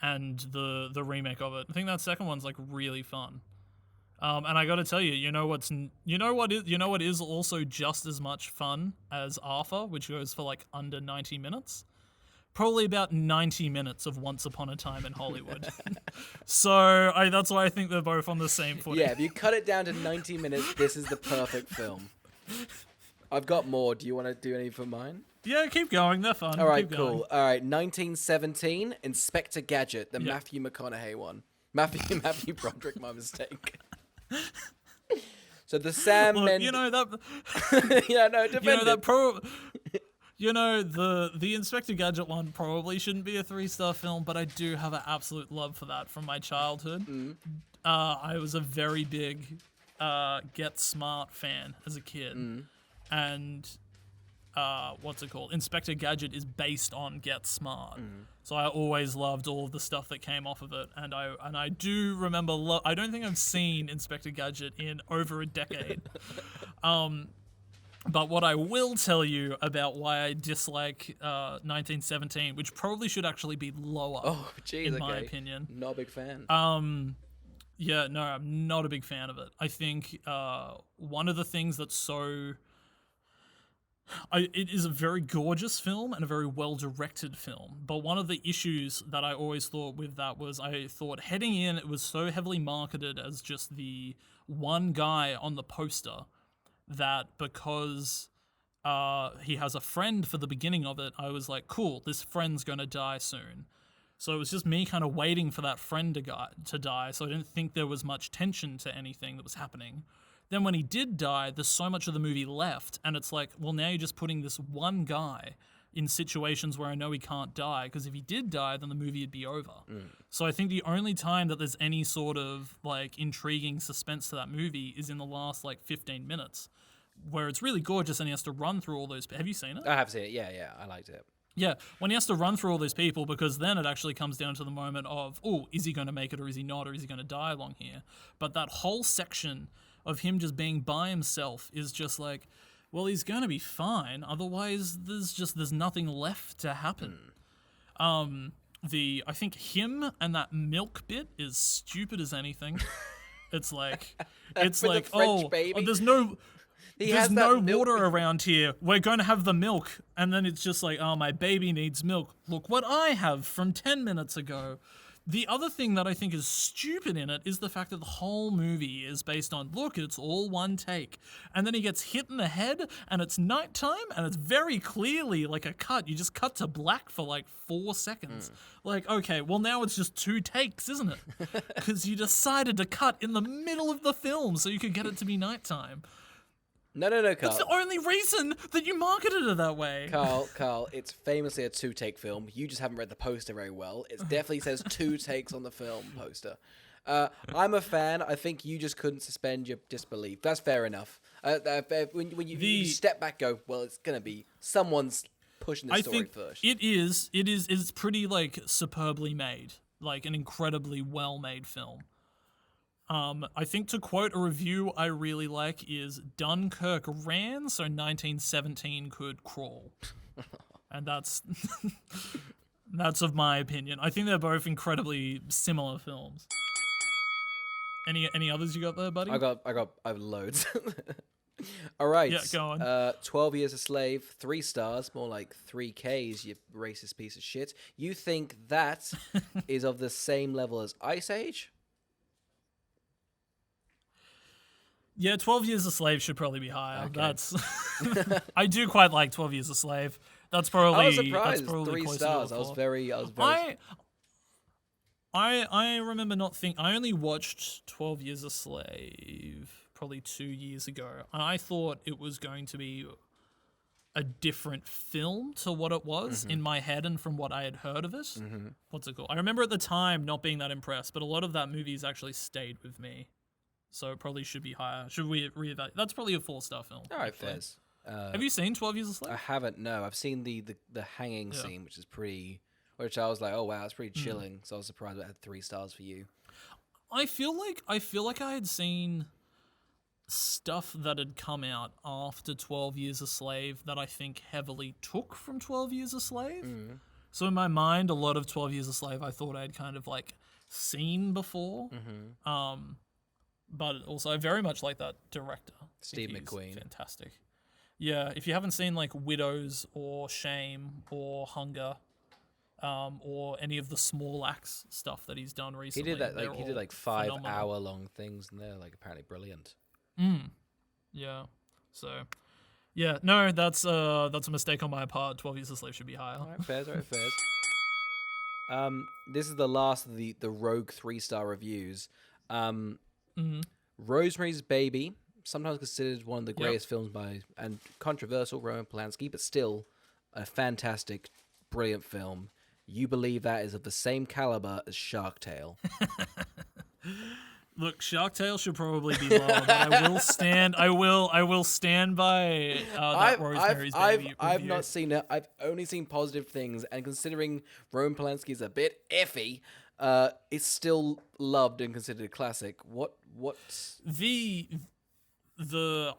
and the remake of it. I think that second one's really fun. And I got to tell you, you know what is also just as much fun as Arthur, which goes for under 90 minutes. Probably about 90 minutes of Once Upon a Time in Hollywood. So that's why I think they're both on the same footing. Yeah, if you cut it down to 90 minutes, this is the perfect film. I've got more. Do you want to do any for mine? Yeah, keep going. They're fun. All right, cool. All right, 1917, Inspector Gadget, the Matthew McConaughey one. Matthew Broderick, my mistake. So the Sam Mendes... You know that... yeah, no, defend the Inspector Gadget one probably shouldn't be a 3-star film, but I do have an absolute love for that from my childhood. I was a very big Get Smart fan as a kid. And what's it called? Inspector Gadget is based on Get Smart. So I always loved all of the stuff that came off of it. And I do remember, I don't think I've seen Inspector Gadget in over a decade. But what I will tell you about why I dislike 1917, which probably should actually be lower, in my opinion. Not a big fan. Yeah, no, I'm not a big fan of it. I think one of the things that's so... it is a very gorgeous film and a very well-directed film. But one of the issues that I always thought with that was I thought heading in, it was so heavily marketed as just the one guy on the poster that because he has a friend for the beginning of it, I was like, cool, this friend's going to die soon. So it was just me kind of waiting for that friend to die, so I didn't think there was much tension to anything that was happening. then when he did die, there's so much of the movie left, and it's like, well, now you're just putting this one guy in situations where I know he can't die, because if he did die, then the movie would be over. So I think the only time that there's any sort of like intriguing suspense to that movie is in the last like 15 minutes, where it's really gorgeous and he has to run through all those. Have you seen it? I have seen it. Yeah, I liked it. Yeah, when he has to run through all those people, because then it actually comes down to the moment of, oh, is he going to make it or is he not, or is he going to die along here? But that whole section of him just being by himself is just like, well, he's going to be fine. Otherwise, there's nothing left to happen. I think him and that milk bit is stupid as anything. It's like, baby. there's no milk. water around here. We're going to have the milk. And then it's just like, oh, my baby needs milk. Look what I have from 10 minutes ago. The other thing that I think is stupid in it is the fact that the whole movie is based on, look, it's all one take. And then he gets hit in the head and it's nighttime and it's very clearly like a cut. You just cut to black for like 4 seconds. Like, okay, well now it's just 2 takes, isn't it? Because you decided to cut in the middle of the film so you could get it to be nighttime. No, Carl. That's the only reason that you marketed it that way. Carl, it's famously a 2-take film. You just haven't read the poster very well. It definitely says 2 takes on the film poster. I'm a fan. I think you just couldn't suspend your disbelief. That's fair enough. When you step back, go, well, it's going to be someone's pushing the story first. It's pretty, like, superbly made. Like, an incredibly well-made film. I think to quote a review I really like is Dunkirk ran so 1917 could crawl. And that's of my opinion. I think they're both incredibly similar films. Any others you got there, buddy? I have loads. All right. Yeah, go on. 12 Years a Slave, 3 stars, more like 3 Ks, you racist piece of shit. You think that is of the same level as Ice Age? Yeah, 12 Years a Slave should probably be higher. Okay. That's I do quite like 12 Years a Slave. That's probably I was surprised. That's probably 3 stars. I was very I remember not I only watched 12 Years a Slave probably 2 years ago. And I thought it was going to be a different film to what it was in my head and from what I had heard of it. What's it called? I remember at the time not being that impressed, but a lot of that movie's actually stayed with me. So it probably should be higher. Should we reevaluate? That's probably a 4-star film. All right, Fez. Have you seen 12 Years a Slave? I haven't, no. I've seen the hanging scene, which is pretty... Which I was like, oh, wow, it's pretty chilling. So I was surprised it had 3 stars for you. I feel like I had seen stuff that had come out after 12 Years a Slave that I think heavily took from 12 Years a Slave. So in my mind, a lot of 12 Years a Slave I thought I'd kind of like seen before. But also, I very much like that director. Steve McQueen. Fantastic. Yeah, if you haven't seen like Widows or Shame or Hunger, or any of the Small Axe stuff that he's done recently, he did like 5 hour long things, and they're like apparently brilliant. Yeah. So, yeah, no, that's a mistake on my part. 12 Years a Slave should be higher. All right, fairs. This is the last of the rogue 3-star reviews. Rosemary's Baby, sometimes considered one of the greatest films by and controversial Roman Polanski, but still a fantastic, brilliant film. You believe that is of the same caliber as Shark Tale? Look, Shark Tale should probably be lower, but I will stand by that Rosemary's Baby review. I've not seen it. I've only seen positive things, and considering Roman Polanski is a bit iffy, it's still loved and considered a classic. What's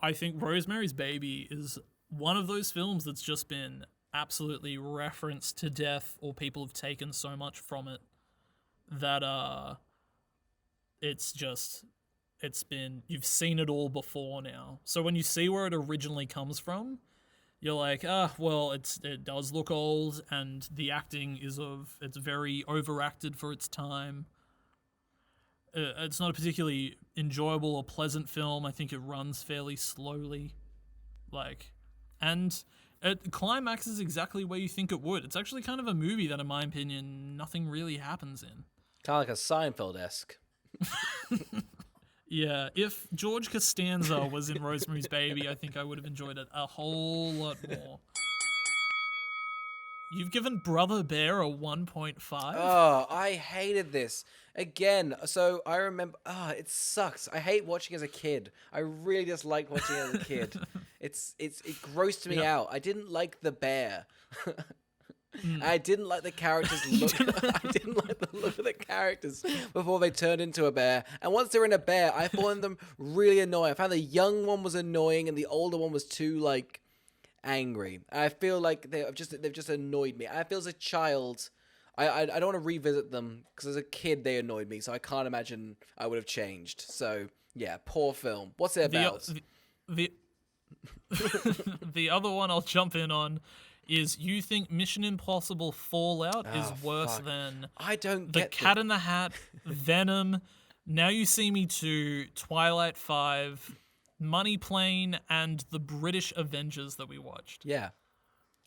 I think Rosemary's Baby is one of those films that's just been absolutely referenced to death, or people have taken so much from it that you've seen it all before now. So when you see where it originally comes from, you're like, well, it does look old, and the acting it's very overacted for its time. It's not a particularly enjoyable or pleasant film. I think it runs fairly slowly, and it climaxes exactly where you think it would. It's actually kind of a movie that, in my opinion, nothing really happens in. Kind of like a Seinfeld-esque. Yeah, if George Costanza was in Rosemary's Baby, I think I would have enjoyed it a whole lot more. You've given Brother Bear a 1.5? Oh, I hated this. Again, so I remember, it sucks. I hate watching as a kid. I really just liked watching as a kid. It grossed me out. I didn't like the bear. I didn't like the characters' look. I didn't like the look of the characters before they turned into a bear. And once they're in a bear, I found them really annoying. I found the young one was annoying and the older one was too, like, angry. I feel like they've just annoyed me. I feel as a child, I don't want to revisit them because as a kid they annoyed me, so I can't imagine I would have changed. So yeah, poor film. What's it about? The other one I'll jump in on is you think Mission Impossible Fallout is worse than I don't The get Cat in the Hat, Venom, Now You See Me 2, Twilight 5, Money Plane, and the British Avengers that we watched. Yeah.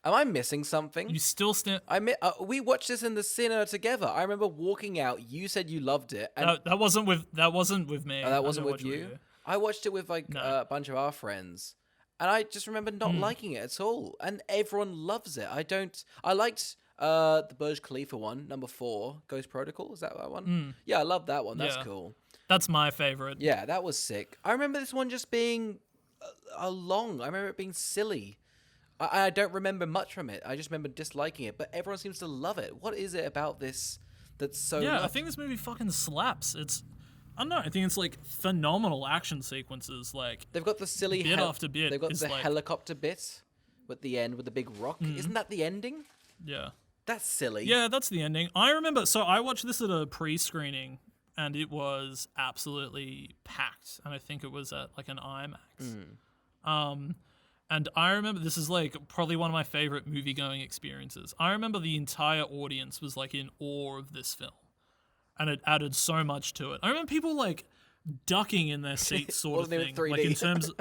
Am I missing something? You still stand. We watched this in the cinema together. I remember walking out. You said you loved it. And That wasn't with me. that wasn't with watch it you? I watched it with a bunch of our friends. And I just remember not liking it at all. And everyone loves it. I liked the Burj Khalifa one, number 4, Ghost Protocol. Is that one? Yeah, I love that one. That's cool. That's my favorite. Yeah, that was sick. I remember this one just being long. I remember it being silly. I don't remember much from it. I just remember disliking it. But everyone seems to love it. What is it about this that's so... Yeah, I think this movie fucking slaps. I don't know. I think it's like phenomenal action sequences. Like they've got the silly bit after bit. They've got the helicopter bit at the end with the big rock. Isn't that the ending? Yeah, that's silly. Yeah, that's the ending. I remember. So I watched this at a pre-screening, and it was absolutely packed. And I think it was at like an IMAX. And I remember this is like probably one of my favorite movie-going experiences. I remember the entire audience was like in awe of this film. And it added so much to it. I remember people like ducking in their seats, sort of thing. Like in terms of,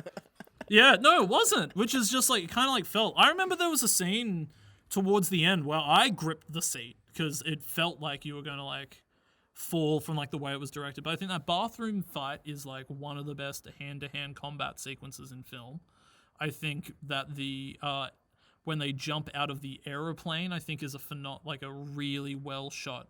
yeah, no, it wasn't. Which is just like kind of like felt. I remember there was a scene towards the end where I gripped the seat because it felt like you were going to like fall from like the way it was directed. But I think that bathroom fight is like one of the best hand-to-hand combat sequences in film. I think that the when they jump out of the aeroplane, I think is a really well shot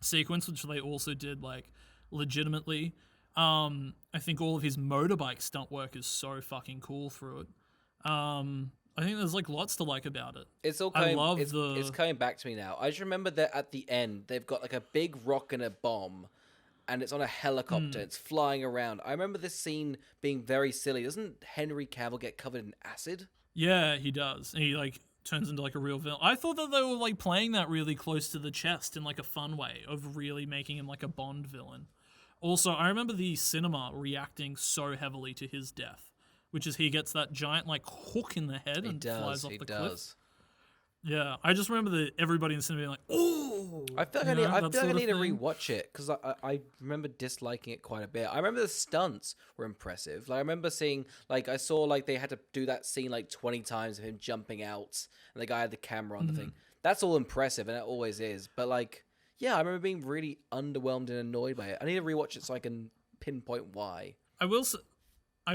sequence, which they also did like legitimately. I think all of his motorbike stunt work is so fucking cool through it. I think there's like lots to like about it. It's coming back to me now. I just remember that at the end they've got like a big rock and a bomb, and it's on a helicopter. It's flying around. I remember this scene being very silly. Doesn't Henry Cavill get covered in acid? Yeah, he does. And he like turns into like a real villain. I thought that they were like playing that really close to the chest in like a fun way of really making him like a Bond villain. Also, I remember the cinema reacting so heavily to his death, which is he gets that giant like hook in the head and flies off the cliff. Yeah, I just remember everybody in the cinema being like, "Oh!" I feel like I need to rewatch it because I remember disliking it quite a bit. I remember the stunts were impressive. Like I remember seeing I saw they had to do that scene like 20 times of him jumping out, and the guy had the camera on the thing. That's all impressive, and it always is. But yeah, I remember being really underwhelmed and annoyed by it. I need to rewatch it so I can pinpoint why. I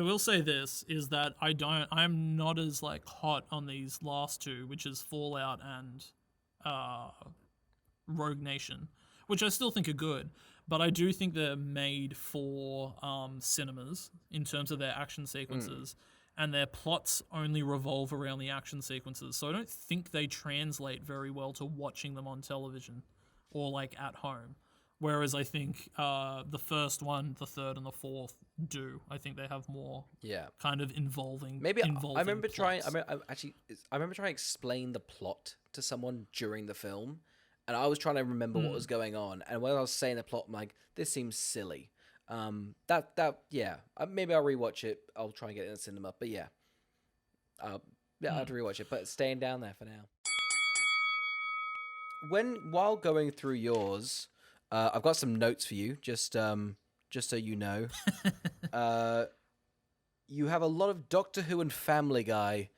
will say this, is that I'm not as hot on these last two, which is Fallout and Rogue Nation, which I still think are good, but I do think they're made for cinemas in terms of their action sequences, and their plots only revolve around the action sequences, so I don't think they translate very well to watching them on television or at home. Whereas I think the first one, the third, and the fourth do. I think they have more kind of involving. Maybe I remember trying. I remember trying to explain the plot to someone during the film, and I was trying to remember what was going on. And when I was saying the plot, I'm like, this seems silly. Maybe I'll rewatch it. I'll try and get it in the cinema. But I'll have to rewatch it. But staying down there for now. While going through yours. I've got some notes for you, just so you know. You have a lot of Doctor Who and Family Guy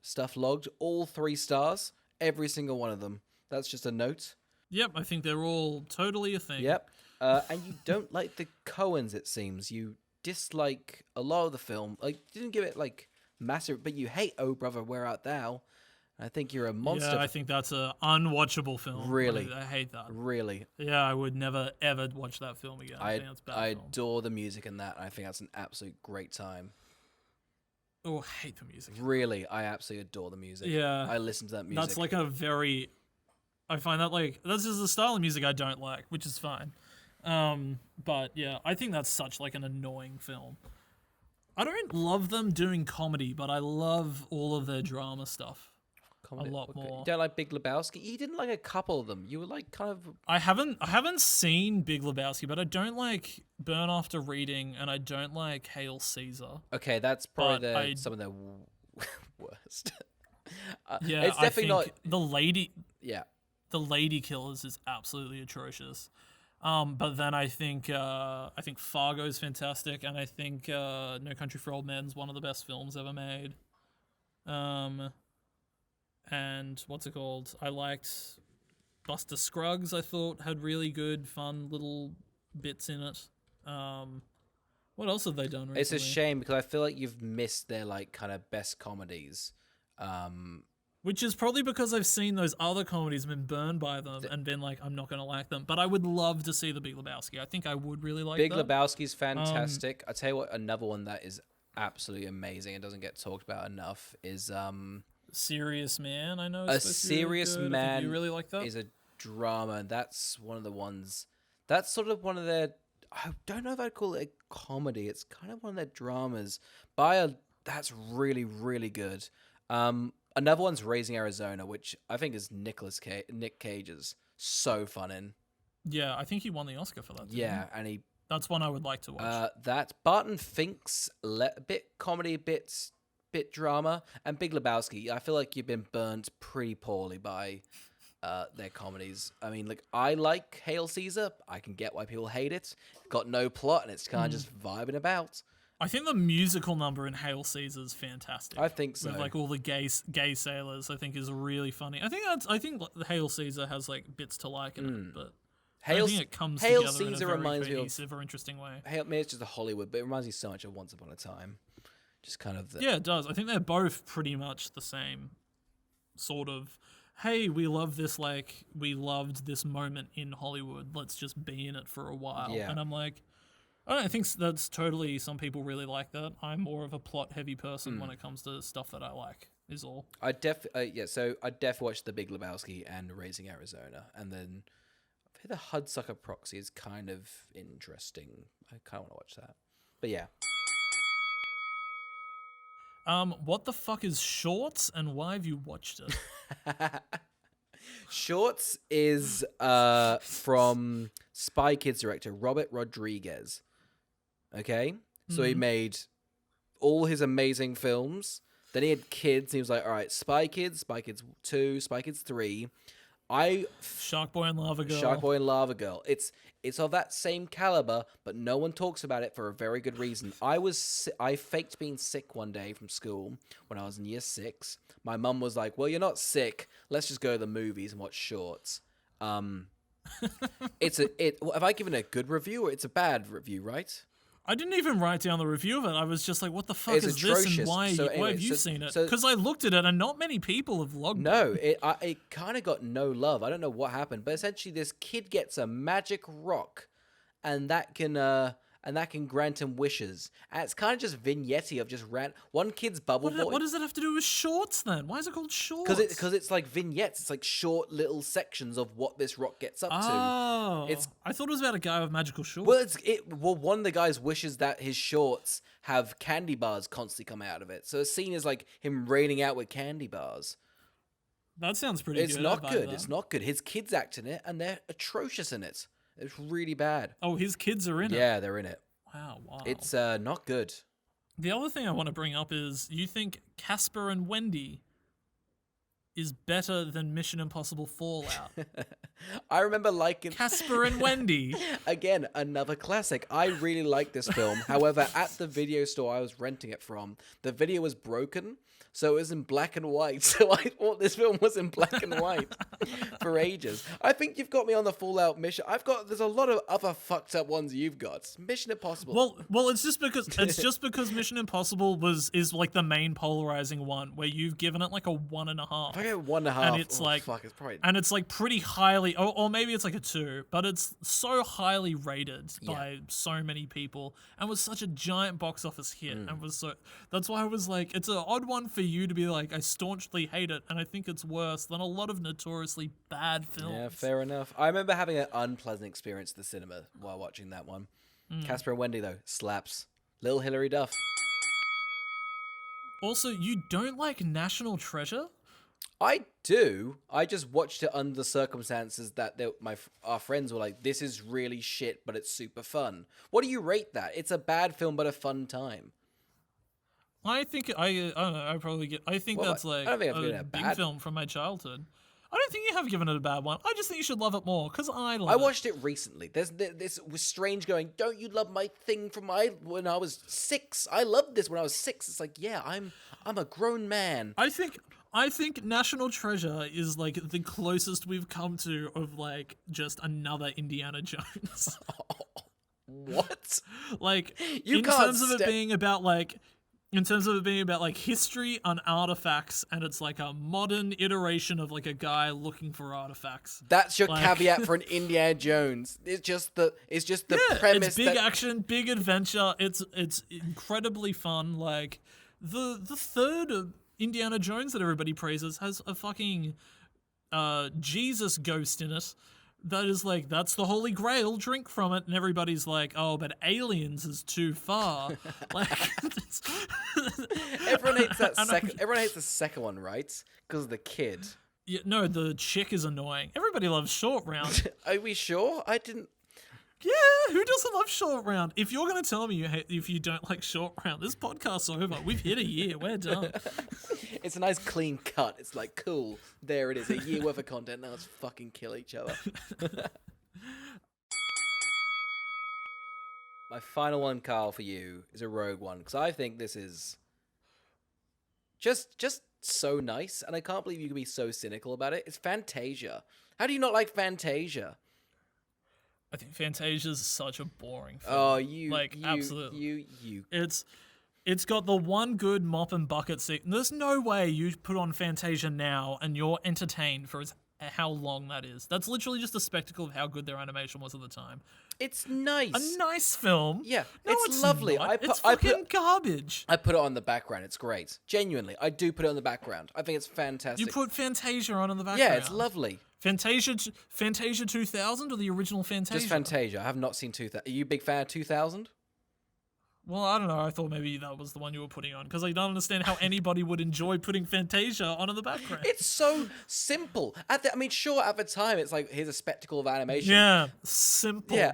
stuff logged. All 3 stars, every single one of them. That's just a note. Yep, I think they're all totally a thing. Yep. And you don't like the Coens, it seems. You dislike a lot of the film. Like, you didn't give it, like, massive... But you hate Oh Brother, Where Art Thou? I think you're a monster. Yeah, I think that's a unwatchable film. Really? I hate that. Really? Yeah, I would never, ever watch that film again. I think that's a bad I film. adore the music in that. I think that's an absolute great time. Oh, I hate the music. Really, I absolutely adore the music. Yeah. I listen to that music. That's like a very... I find that, like... That's just a style of music I don't like, which is fine. But, yeah, I think that's such, like, an annoying film. I don't love them doing comedy, but I love all of their drama stuff. A lot more. You don't like Big Lebowski? You didn't like a couple of them. You were like kind of... I haven't seen Big Lebowski, but I don't like Burn After Reading, and I don't like Hail Caesar. Okay, that's probably some of their worst. Yeah, it's definitely not the lady. Yeah, the Lady Killers is absolutely atrocious. But then I think Fargo's fantastic, and I think No Country for Old Men is one of the best films ever made. And what's it called? I liked Buster Scruggs. I thought had really good, fun little bits in it. What else have they done recently? It's a shame because I feel like you've missed their like kind of best comedies. Which is probably because I've seen those other comedies and been burned by them and been like, I'm not going to like them. But I would love to see The Big Lebowski. I think I would really like Big that. Lebowski's fantastic. I tell you what, another one that is absolutely amazing and doesn't get talked about enough is Serious Man. I know A Serious really Man. You really like that? Is a drama. That's one of the ones. That's sort of one of their. I don't know if I'd call it a comedy. It's kind of one of their dramas. That's really really good. Another one's Raising Arizona, which I think is Nick Cage's so fun in. Yeah, I think he won the Oscar for that. Yeah, and he. That's one I would like to watch. That Barton Fink's bit comedy, bit drama, and Big Lebowski. I feel like you've been burnt pretty poorly by their comedies. I mean, like I like Hail Caesar. I can get why people hate it. Got no plot, and it's kind of just vibing about. I think the musical number in Hail Caesar is fantastic. I think so. With like all the gay sailors, I think is really funny. I think Hail Caesar has like bits to like in it, but I think it comes Hail together Caesar in a very reminds cohesive or interesting way. Maybe it's just a Hollywood, but it reminds me so much of Once Upon a Time. Just kind of Yeah, it does. I think they're both pretty much the same sort of. Hey, we love this. Like we loved this moment in Hollywood. Let's just be in it for a while. Yeah. And I'm like. I think that's totally, some people really like that. I'm more of a plot-heavy person when it comes to stuff that I like, is all. So I watched The Big Lebowski and Raising Arizona, and then I think The Hudsucker Proxy is kind of interesting. I kind of want to watch that. But yeah. What the fuck is Shorts, and why have you watched it? Shorts is from Spy Kids director Robert Rodriguez. Okay? So he made all his amazing films. Then he had kids. And he was like, all right, Spy Kids 2, Spy Kids 3. Shark Boy and Lava Girl. Shark Boy and Lava Girl. It's of that same caliber, but no one talks about it for a very good reason. I faked being sick one day from school when I was in year 6. My mum was like, well, you're not sick. Let's just go to the movies and watch Shorts. Have I given it a good review or it's a bad review, right? I didn't even write down the review of it. I was just like, what the fuck is atrocious. this and why have you seen it? Because I looked at it and not many people have logged it. No, it kind of got no love. I don't know what happened, but essentially this kid gets a magic rock and that can grant him wishes. And it's kind of just vignette of just one kid's bubble boy. What does it have to do with Shorts then? Why is it called Shorts? Because it's like vignettes. It's like short little sections of what this rock gets up to. Oh, I thought it was about a guy with magical shorts. Well, one of the guys wishes that his shorts have candy bars constantly come out of it. So the scene is like him raining out with candy bars. That sounds pretty good. It's not good. It's not good. His kids act in it, and they're atrocious in it. It's really bad. Oh, his kids are in it? Yeah, they're in it. Wow. It's not good. The other thing I want to bring up is, you think Casper and Wendy is better than Mission Impossible Fallout. I remember liking Casper and Wendy. Again, another classic. I really like this film. However, at the video store I was renting it from, the video was broken, so it was in black and white. So I thought this film was in black and white for ages. I think you've got me on the Fallout mission. There's a lot of other fucked up ones you've got. Mission Impossible. Well, it's just because Mission Impossible is like the main polarizing one, where you've given it like a 1.5. I get 1.5. And it's it's probably... and it's like pretty highly, or maybe it's like a 2, but it's so highly rated by so many people, and was such a giant box office hit, and that's why I was like, it's an odd one for you to be like, I staunchly hate it, and I think it's worse than a lot of notoriously bad films. Yeah, fair enough. I remember having an unpleasant experience at the cinema while watching that one. Casper and Wendy, though, slaps. Little Hilary Duff. Also, you don't like National Treasure? I do. I just watched it under the circumstances that our friends were like, this is really shit, but it's super fun. What do you rate that? It's a bad film, but a fun time. I think I don't know. I think that's like I don't think I've given it a a big bad film from my childhood. I don't think you have given it a bad one. I just think you should love it more because I love I it. watched it recently. This was strange going, don't you love my thing from when I was 6? I loved this when I was 6. It's like, yeah, I'm a grown man. I think National Treasure is like the closest we've come to of like just another Indiana Jones. What? Like You in can't terms of it being about like history and artifacts, and it's like a modern iteration of like a guy looking for artifacts. That's your caveat for an Indiana Jones. It's just the premise. It's big action, big adventure. It's incredibly fun. Like the third Indiana Jones that everybody praises has a fucking Jesus ghost in it. That is like, that's the Holy Grail, drink from it, and everybody's like, oh, but aliens is too far. Like, everyone hates that second. Everyone hates the second one, right? Because of the kid. Yeah, no, the chick is annoying. Everybody loves Short Round. Are we sure? I didn't. Yeah, who doesn't love Short Round? If you're going to tell me if you don't like Short Round, this podcast's over. We've hit a year. We're done. It's a nice clean cut. It's like, cool. There it is. A year worth of content. Now let's fucking kill each other. My final one, Carl, for you is a rogue one. Because I think this is just so nice. And I can't believe you can be so cynical about it. It's Fantasia. How do you not like Fantasia? I think Fantasia's such a boring film. Oh, you absolutely. You. It's got the one good mop and bucket scene. There's no way you put on Fantasia now and you're entertained for how long that is. That's literally just a spectacle of how good their animation was at the time. It's nice. A nice film. Yeah, no, it's lovely. Not. It's fucking garbage. I put it on the background. It's great. Genuinely, I do put it on the background. I think it's fantastic. You put Fantasia on in the background. Yeah, it's lovely. Fantasia 2000 or the original Fantasia? Just Fantasia. I have not seen 2000. Are you a big fan of 2000? Well, I don't know. I thought maybe that was the one you were putting on because I don't understand how anybody would enjoy putting Fantasia on in the background. It's so simple. Sure, at the time, it's like, here's a spectacle of animation. Yeah, simple. Yeah.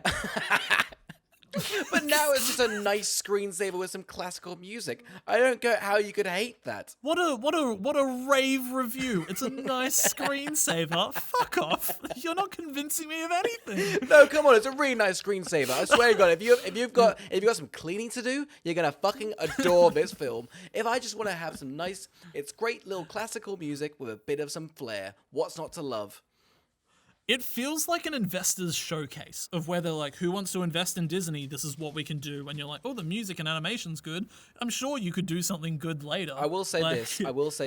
But now it's just a nice screensaver with some classical music. I don't get how you could hate that. What a rave review. It's a nice screensaver. Fuck off. You're not convincing me of anything. No, come on, it's a really nice screensaver. I swear to God, if you've got some cleaning to do, you're gonna fucking adore this film. If I just want to have some nice, it's great little classical music with a bit of some flair. What's not to love? It feels like an investor's showcase of where they're like, who wants to invest in Disney? This is what we can do. And you're like, oh, the music and animation's good. I'm sure you could do something good later. I will say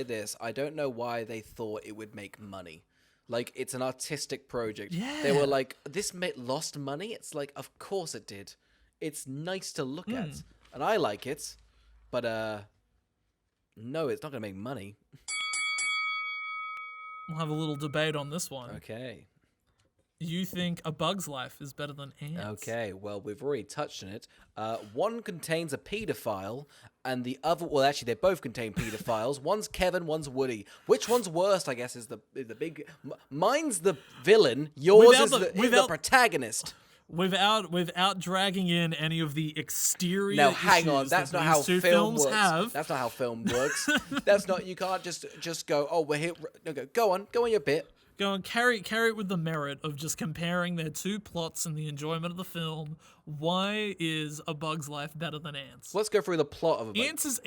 this. I don't know why they thought it would make money. Like, it's an artistic project. Yeah. They were like, this lost money? It's like, of course it did. It's nice to look at. And I like it. But, no, it's not going to make money. We'll have a little debate on this one. Okay. You think A Bug's Life is better than Ants? Okay, well, we've already touched on it. One contains a paedophile, and the other... Well, actually, they both contain paedophiles. One's Kevin, one's Woody. Which one's worst, I guess, is the big... Mine's the villain. Yours is the protagonist. without dragging in any of the exterior. Now, hang on, issues that's that not these how two film films works. have. That's not how film works. That's not. You can't just go. Oh, we're here. No, go on your bit. Go and carry it with the merit of just comparing their two plots and the enjoyment of the film. Why is A Bug's Life better than Ants? Let's go through the plot of a Bug. Ants is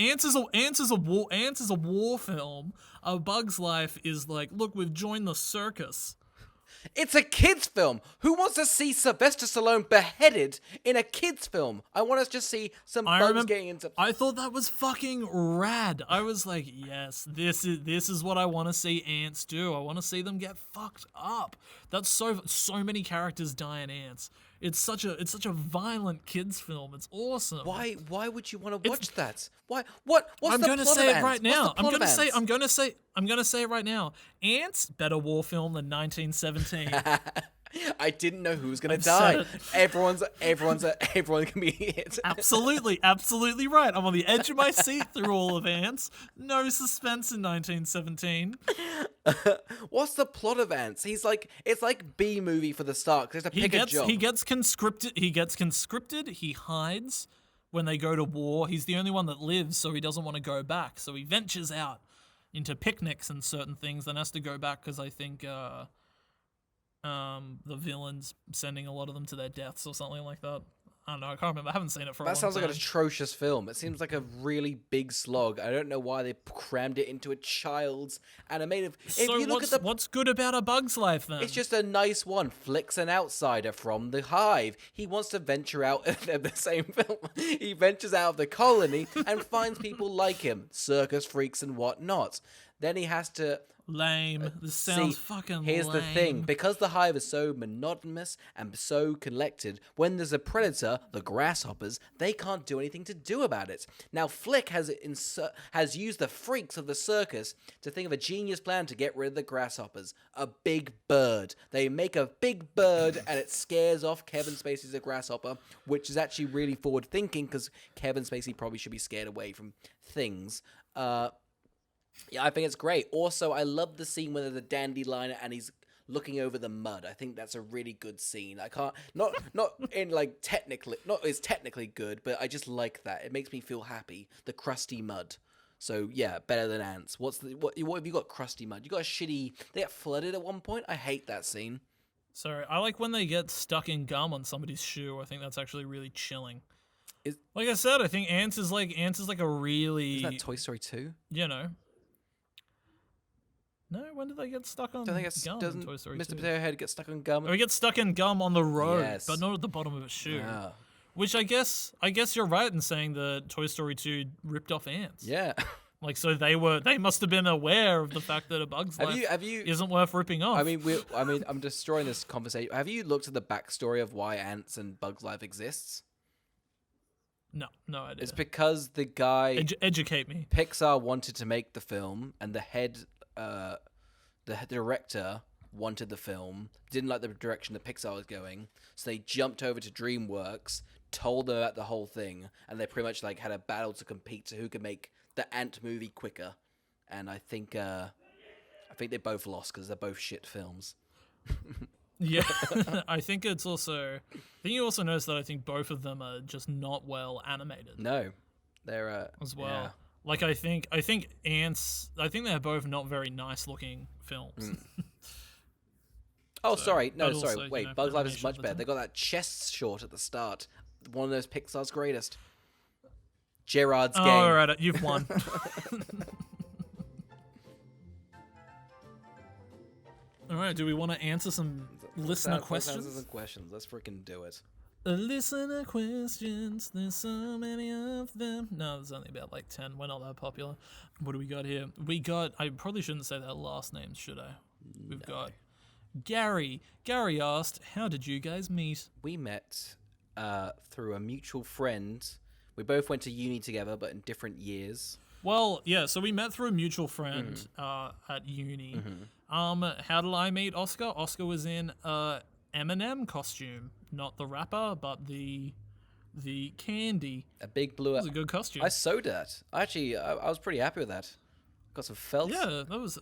a war film. A Bug's Life is like, look, we've joined the circus. It's a kids' film. Who wants to see Sylvester Stallone beheaded in a kids' film? I want us to just see some bugs getting into. I thought that was fucking rad. I was like, yes, this is what I want to see ants do. I want to see them get fucked up. That's so many characters die in Ants. It's such a violent kids film. It's awesome. Why would you want to watch that? Why? What's the plot of Ants? I'm gonna say it right now. I'm gonna say it right now. Ants, better war film than 1917. I didn't know who was gonna die. Everyone can be hit. Absolutely right. I'm on the edge of my seat through all of Ants. No suspense in 1917. What's the plot of Ants? It's like B movie for the start. Cause he gets conscripted. He hides when they go to war. He's the only one that lives, so he doesn't want to go back. So he ventures out into picnics and certain things, then has to go back because I think the villain's sending a lot of them to their deaths or something like that. I don't know. I can't remember. I haven't seen it for a long time. That sounds like an atrocious film. It seems like a really big slog. I don't know why they crammed it into a child's animated. What's good about A Bug's Life then? It's just a nice one. Flick's an outsider from the hive. He wants to venture out in the same film. He ventures out of the colony and finds people like him, circus freaks and whatnot. Then he has to. Lame. This sounds fucking lame. Here's the thing. Because the hive is so monotonous and so collected, when there's a predator, the grasshoppers, they can't do anything to do about it. Now, Flick has used the freaks of the circus to think of a genius plan to get rid of the grasshoppers. A big bird. They make a big bird and it scares off Kevin Spacey's a grasshopper, which is actually really forward-thinking because Kevin Spacey probably should be scared away from things. Yeah, I think it's great. Also, I love the scene where there's a dandelion and he's looking over the mud. I think that's a really good scene. I can't not in like technically not as technically good, but I just like that. It makes me feel happy. The crusty mud. So yeah, better than Ants. What have you got? Crusty mud. You got a shitty. They get flooded at one point. I hate that scene. Sorry, I like when they get stuck in gum on somebody's shoe. I think that's actually really chilling. Like I said, I think Ants is like a really. Isn't that Toy Story 2? You know. No, when did they get stuck on gum in Toy Story 2? Mr. Potato Head get stuck on gum? Oh, he gets stuck in gum on the road, but not at the bottom of his shoe. Yeah. Which I guess you're right in saying that Toy Story 2 ripped off Ants. Yeah. Like, so they must have been aware of the fact that A Bug's Life isn't worth ripping off. I mean, I'm destroying this conversation. Have you looked at the backstory of why Ants and Bug's Life exists? No idea. It's because the guy... educate me. Pixar wanted to make the film, and the director wanted the film, didn't like the direction that Pixar was going, so they jumped over to DreamWorks, told them about the whole thing, and they pretty much like had a battle to compete to who could make the Ant movie quicker. And I think they both lost because they're both shit films. Yeah, I think you also notice that I think both of them are just not well animated. No, they're as well. Yeah. Like I think Ants. I think they're both not very nice looking films. Oh, sorry. Also, Wait, Bug's Life is much better. They got that chest shot at the start. One of those Pixar's greatest. Gerard's game. All right, you've won. All right, do we want to answer some listener questions? Let's answer some questions. Let's freaking do it. Listener questions, there's so many of them. No, there's only about like 10. We're not that popular. What do we got here? I probably shouldn't say their last names, should I? We've got Gary. Gary asked, how did you guys meet? We met through a mutual friend. We both went to uni together, but in different years. Well, yeah, so we met through a mutual friend at uni. Mm-hmm. How did I meet Oscar? Oscar was in Eminem costume, not the rapper, but the candy. A big blue. It was a good costume. I sewed that. Actually, I was pretty happy with that. Got some felt. Yeah, that was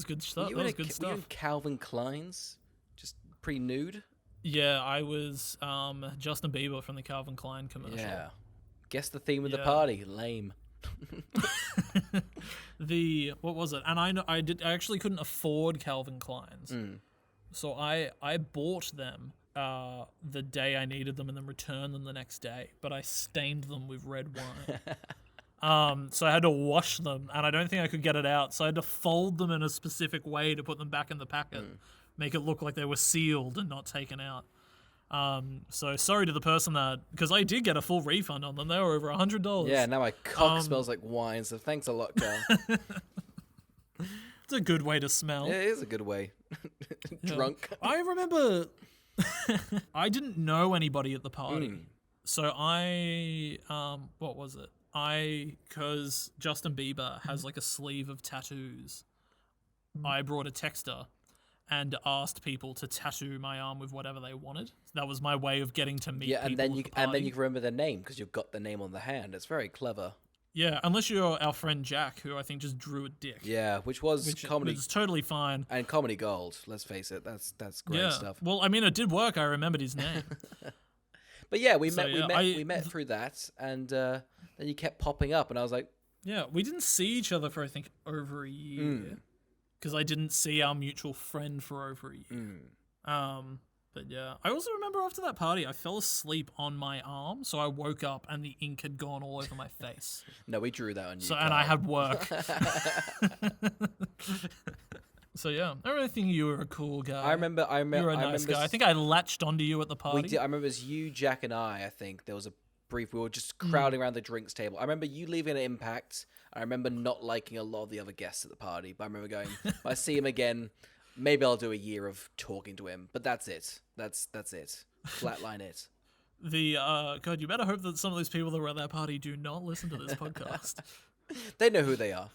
good stuff. Were you in Calvin Klein's? Just pretty nude. Yeah, I was Justin Bieber from the Calvin Klein commercial. Yeah. Guess the theme of the party. Lame. What was it? And I actually couldn't afford Calvin Klein's. So I bought them the day I needed them and then returned them the next day, but I stained them with red wine. So I had to wash them, and I don't think I could get it out, so I had to fold them in a specific way to put them back in the packet, make it look like they were sealed and not taken out. So sorry to the person because I did get a full refund on them. They were over $100. Yeah, now my cock smells like wine, so thanks a lot, Carl. It's a good way to smell. Yeah, it is a good way. Drunk. I remember I didn't know anybody at the party. So what was it? Because Justin Bieber has like a sleeve of tattoos, I brought a texter and asked people to tattoo my arm with whatever they wanted. That was my way of getting to meet people. And then you can remember their name because you've got the name on the hand. It's very clever. Yeah, unless you're our friend Jack, who I think just drew a dick. Yeah, which comedy. Which is totally fine. And comedy gold. Let's face it, that's great stuff. Well, I mean, it did work. I remembered his name. But yeah, we met through that, and then you kept popping up, and I was like, yeah, we didn't see each other for I think over a year, because I didn't see our mutual friend for over a year. But yeah, I also remember after that party, I fell asleep on my arm, so I woke up and the ink had gone all over my face. No, we drew that on you. So, and I had work. So yeah, I really think you were a cool guy. I remember. You were a nice guy. I think I latched onto you at the party. We did. I remember it was you, Jack, and I think there was a brief. We were just crowding around the drinks table. I remember you leaving an impact. I remember not liking a lot of the other guests at the party, but I remember going, if I see him again, maybe I'll do a year of talking to him. But that's it. That's it. Flatline it. God, you better hope that some of those people that were at that party do not listen to this podcast. They know who they are.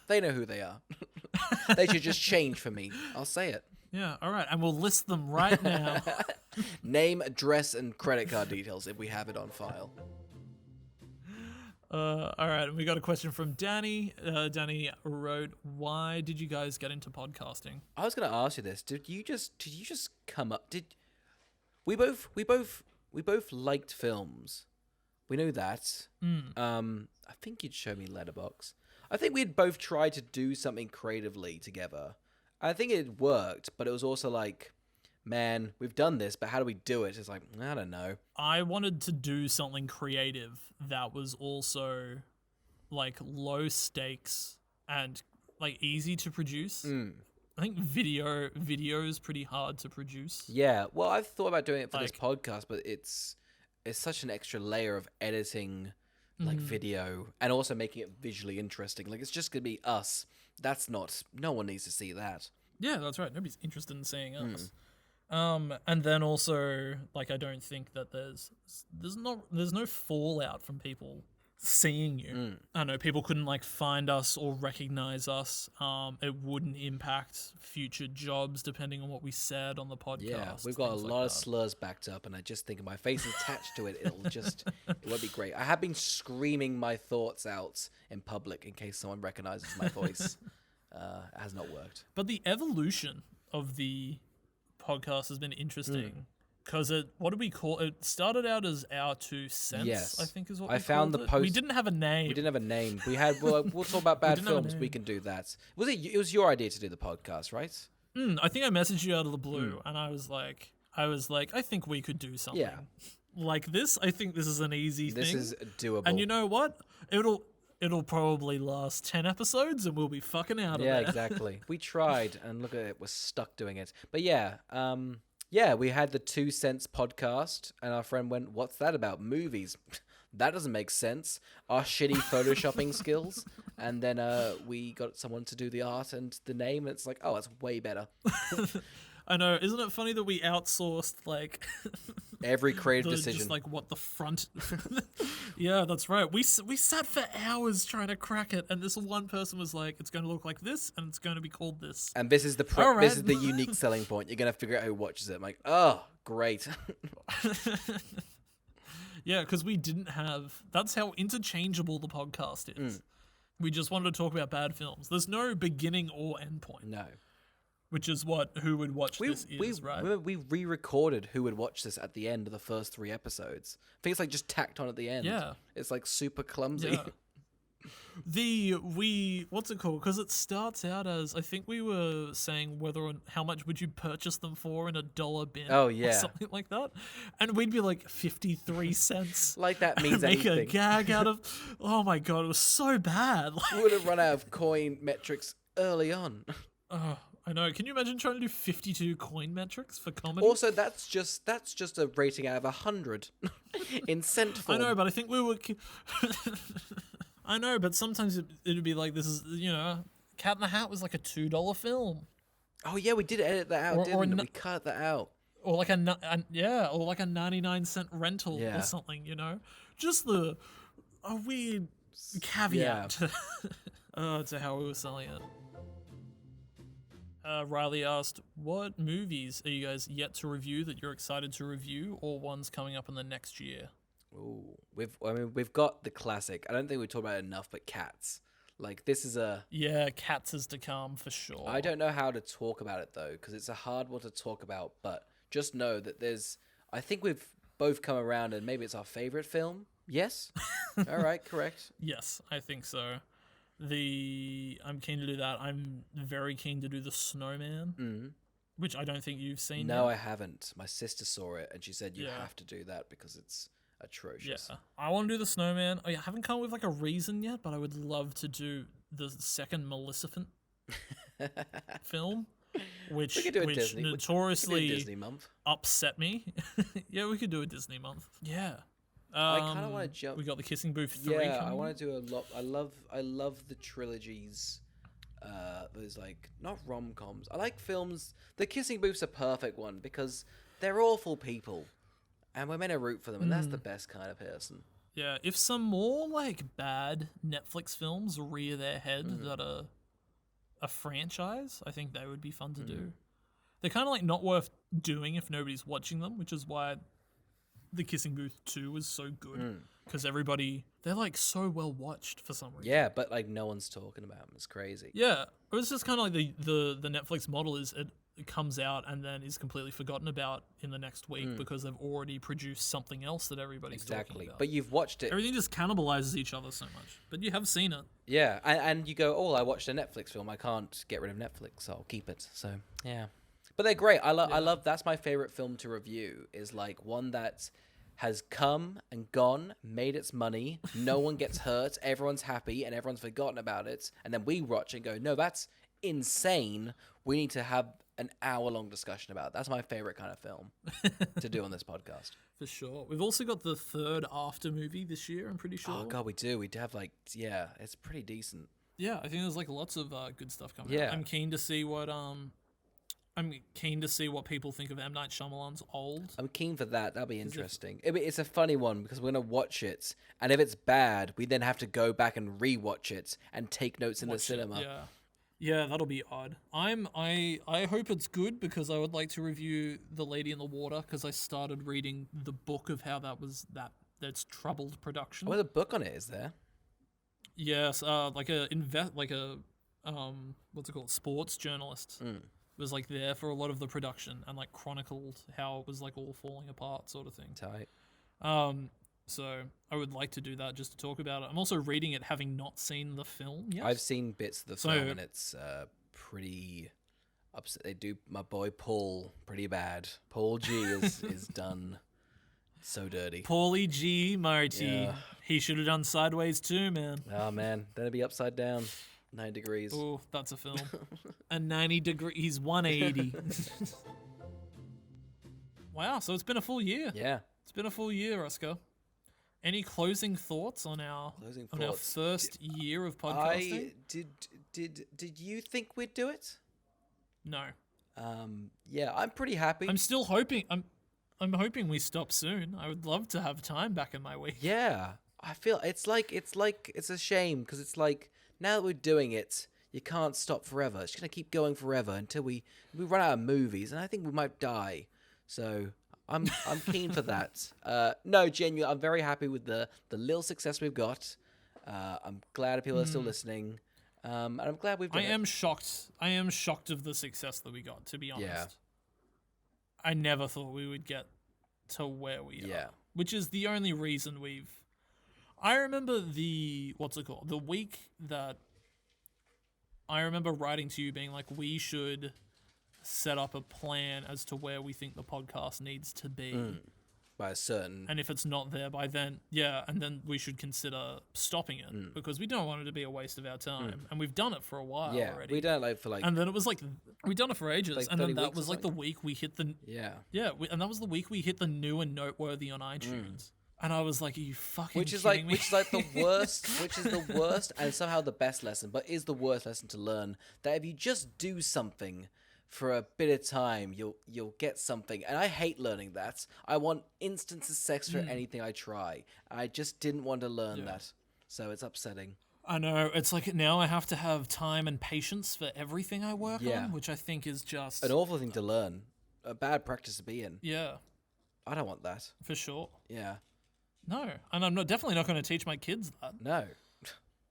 They should just change for me. I'll say it. Yeah, all right. And we'll list them right now. Name, address, and credit card details if we have it on file. All right. We got a question from Danny. Danny wrote, "Why did you guys get into podcasting?" I was going to ask you this. Did you just come up? We both liked films. We know that. I think you'd show me Letterboxd. I think we'd both tried to do something creatively together. I think it worked, but it was also like, man, we've done this, but how do we do it? It's like, I don't know. I wanted to do something creative that was also like low stakes and like easy to produce. I think video is pretty hard to produce. Yeah, well, I've thought about doing it for this podcast, but it's such an extra layer of editing, like video, and also making it visually interesting. Like, it's just gonna be us. No one needs to see that. Yeah, that's right. Nobody's interested in seeing us. And then also, like, I don't think that there's no fallout from people seeing you. I don't know, people couldn't like find us or recognize us. It wouldn't impact future jobs depending on what we said on the podcast. Yeah, we've got a lot of slurs backed up, and I just think if my face is attached to it, it won't be great. I have been screaming my thoughts out in public in case someone recognizes my voice. It has not worked. But the evolution of the podcast has been interesting. Because what did we call it? It started out as Our 2 Cents, yes. I think is what I found the post. We didn't have a name. We had, we'll talk about bad films. We can do that. It was your idea to do the podcast, right? I think I messaged you out of the blue, and I was like, I think we could do something like this. I think this is an easy thing. This is doable. And you know what? It'll probably last 10 episodes, and we'll be fucking out of there. Yeah, exactly. We tried, and look at it, we're stuck doing it. But yeah, we had the 2 Cents podcast, and our friend went, "What's that about? Movies? That doesn't make sense." Our shitty photoshopping skills, and then we got someone to do the art and the name, and it's like, oh, it's way better. I know. Isn't it funny that we outsourced like every creative decision? Just like what the front. Yeah, that's right. We sat for hours trying to crack it, and this one person was like, "It's going to look like this, and it's going to be called this." And this is this is the unique selling point. You're going to figure out who watches it. I'm like, oh, great. Yeah, because we didn't have. That's how interchangeable the podcast is. We just wanted to talk about bad films. There's no beginning or end point. No. which is what Who Would Watch This is, right? Remember we re-recorded Who Would Watch This at the end of the first 3 episodes. I think it's like just tacked on at the end. Yeah. It's like super clumsy. Yeah. What's it called? Because it starts out as, I think we were saying how much would you purchase them for in a $1 bin? Oh, yeah. Or something like that. And we'd be like 53 cents. Like that means make anything. a gag out of. Oh my God, it was so bad. We would have run out of coin metrics early on. Oh, I know. Can you imagine trying to do 52 coin metrics for comedy? Also, that's just a rating out of 100 in cent form. I know, but I think we were. I know, but sometimes it'd be like, this is, Cat in the Hat was like a $2 film. Oh yeah, we did edit that out, didn't we? We cut that out. Or like a 99-cent rental or something, Just a weird caveat to how we were selling it. Riley asked, what movies are you guys yet to review that you're excited to review, or ones coming up in the next year? Ooh, we've got the classic. I don't think we talked about it enough, but Cats. Like, this is Cats is to come for sure. I don't know how to talk about it though, because it's a hard one to talk about. But just know that I think we've both come around, and maybe it's our favorite film. Yes. All right. Correct. Yes, I think so. I'm keen to do that. I'm very keen to do The Snowman, which I don't think you've seen. No, yet. I haven't. My sister saw it, and she said you have to do that because it's atrocious. Yeah, I want to do The Snowman. I haven't come up with like a reason yet, but I would love to do the second Maleficent film, which Disney. notoriously Disney month. upset me. Yeah, we could do a Disney month. Yeah. I kind of want to jump. We got the Kissing Booth 3 Yeah, coming. I want to do a lot. I love the trilogies. Those like not rom-coms. I like films. The Kissing Booth's a perfect one because they're awful people, and we're meant to root for them, and that's the best kind of person. Yeah, if some more like bad Netflix films rear their head that are a franchise, I think they would be fun to do. They're kind of like not worth doing if nobody's watching them, which is why The Kissing Booth 2 was so good, because they're like so well watched for some reason. Yeah, but like no one's talking about them. It's crazy. Yeah, it was just kind of like the Netflix model is it comes out and then is completely forgotten about in the next week because they've already produced something else that everybody's talking about. But you've watched it. Everything just cannibalizes each other so much. But you have seen it. Yeah, and you go, oh, I watched a Netflix film. I can't get rid of Netflix, so I'll keep it. So yeah, but they're great. I love. That's my favorite film to review. Is like one that has come and gone, made its money, no one gets hurt, everyone's happy, and everyone's forgotten about it. And then we watch and go, no, that's insane. We need to have an hour-long discussion about it. That's my favorite kind of film to do on this podcast. For sure. We've also got the third After movie this year, I'm pretty sure. Oh, God, we do. We have it's pretty decent. Yeah, I think there's like lots of good stuff coming out. I'm keen to see what people think of M. Night Shyamalan's Old. I'm keen for that. That'll be interesting. It's a funny one because we're going to watch it, and if it's bad, we then have to go back and re-watch it and take notes in the cinema. Yeah, that'll be odd. I hope it's good because I would like to review The Lady in the Water because I started reading the book of how that's troubled production. Oh, the book on it is there? Yes, like a what's it called? Sports journalist. Was like there for a lot of the production and like chronicled how it was like all falling apart sort of thing. Tight. So I would like to do that just to talk about it. I'm also reading it having not seen the film yet. I've seen bits of the film and it's pretty upset. They do my boy Paul pretty bad. Paul G is done so dirty. Paulie G, Marty. Yeah. He should have done Sideways too, man. Oh man, then it'd be upside down. 9 degrees. Oh, that's a film. A 90 degree. He's 180. Wow, so it's been a full year. Yeah. It's been a full year, Oscar. Any closing thoughts on our first year of podcasting? Did you think we'd do it? No. Yeah, I'm pretty happy. I'm still hoping. I'm hoping we stop soon. I would love to have time back in my week. Yeah, I feel it's a shame because it's like now that we're doing it, you can't stop forever. It's gonna keep going forever until we run out of movies, and I think we might die. So I'm keen for that. No, genuinely, I'm very happy with the little success we've got. I'm glad people are still listening. And I'm glad we've done I am shocked. I am shocked of the success that we got, to be honest. Yeah. I never thought we would get to where we are. Which is the only reason we've... I remember the week that I remember writing to you being like, we should set up a plan as to where we think the podcast needs to be. By a certain... And if it's not there by then, and then we should consider stopping it because we don't want it to be a waste of our time. And we've done it for a while already. We done it for And then it was like, we've done it for ages. Like and then that weeks was like the week we hit the... and that was the week we hit the new and noteworthy on iTunes. And I was like, are you fucking kidding me? Which is like the worst, which is the worst and somehow the best lesson, but is the worst lesson to learn, that if you just do something for a bit of time, you'll get something. And I hate learning that. I want instant success for anything I try. I just didn't want to learn that. So it's upsetting. I know. It's like now I have to have time and patience for everything I work on, which I think is just... an awful thing to learn. A bad practice to be in. Yeah. I don't want that. For sure. Yeah. No. And I'm definitely not going to teach my kids that. No.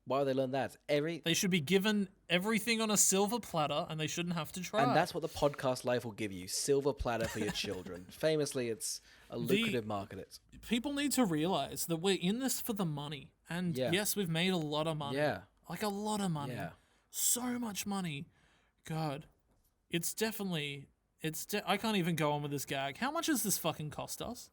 Why would they learn that? They should be given everything on a silver platter, and they shouldn't have to try. And that's what the podcast life will give you. Silver platter for your children. Famously, it's a lucrative market. People need to realize that we're in this for the money. And yes, we've made a lot of money. Yeah. Like a lot of money. Yeah. So much money. God. It's definitely... I can't even go on with this gag. How much has this fucking cost us?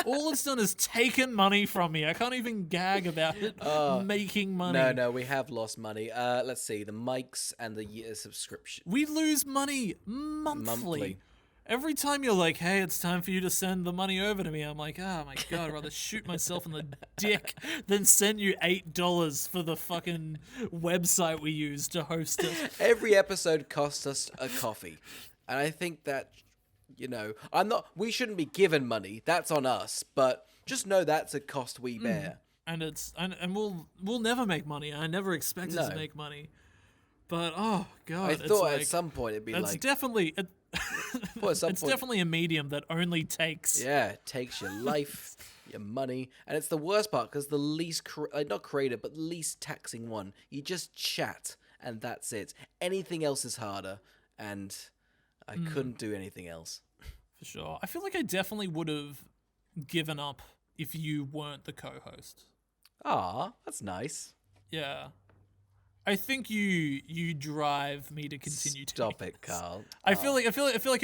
All it's done is taken money from me. I can't even gag about it making money. No, we have lost money. Let's see, the mics and the year subscription. We lose money monthly. Every time you're like, hey, it's time for you to send the money over to me, I'm like, oh my God, I'd rather shoot myself in the dick than send you $8 for the fucking website we use to host it. Every episode costs us a coffee. And I think that... we shouldn't be given money. That's on us. But just know that's a cost we bear. And and we'll never make money. I never expected to make money. But oh God, I thought at some point it'd be it's like definitely definitely a medium that only takes takes your life, your money, and it's the worst part because the least not creative but the least taxing one. You just chat and that's it. Anything else is harder, and I couldn't do anything else. For sure. I feel like I definitely would have given up if you weren't the co-host. Ah, that's nice. Yeah. I think you drive me to continue to Stop it, Carl. I feel like if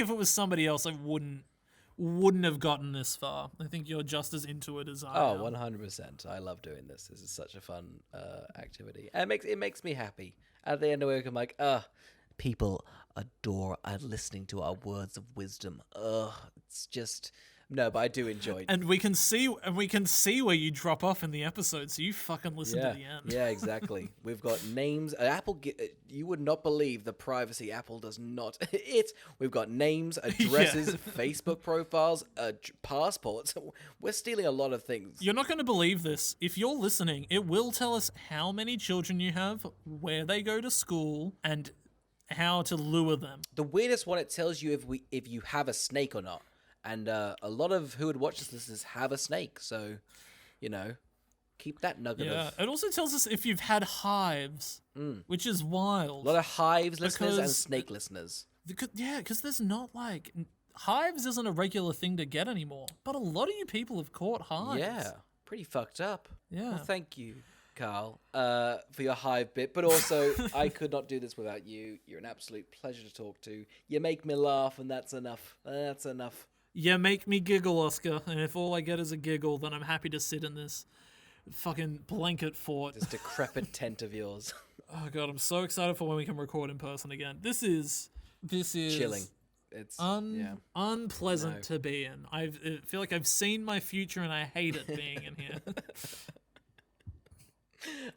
it was somebody else, I wouldn't have gotten this far. I think you're just as into it as I am. 100%. I love doing this. This is such a fun activity. And it makes me happy. At the end of the week, I'm like, people adore listening to our words of wisdom. It's just no, but I do enjoy it. And we can see where you drop off in the episode, so you fucking listen to the end. Yeah, exactly. We've got names. Apple, you would not believe the privacy Apple does not. We've got names, addresses, Facebook profiles, passports. We're stealing a lot of things. You're not going to believe this. If you're listening, it will tell us how many children you have, where they go to school, and how to lure them. The weirdest one, it tells you if you have a snake or not. And a lot of who would watch this listeners have a snake. So, keep that nugget of... It also tells us if you've had hives, which is wild. A lot of hives listeners and snake listeners. Because there's not like... Hives isn't a regular thing to get anymore. But a lot of you people have caught hives. Yeah, pretty fucked up. Yeah. Well, thank you, Carl, for your hive bit. But also, I could not do this without you. You're an absolute pleasure to talk to. You make me laugh, and that's enough. That's enough. You make me giggle, Oscar, and if all I get is a giggle, then I'm happy to sit in this fucking blanket fort. This decrepit tent of yours. Oh God, I'm so excited for when we can record in person again. This is chilling. It's unpleasant to be in. I feel like I've seen my future and I hate it being in here.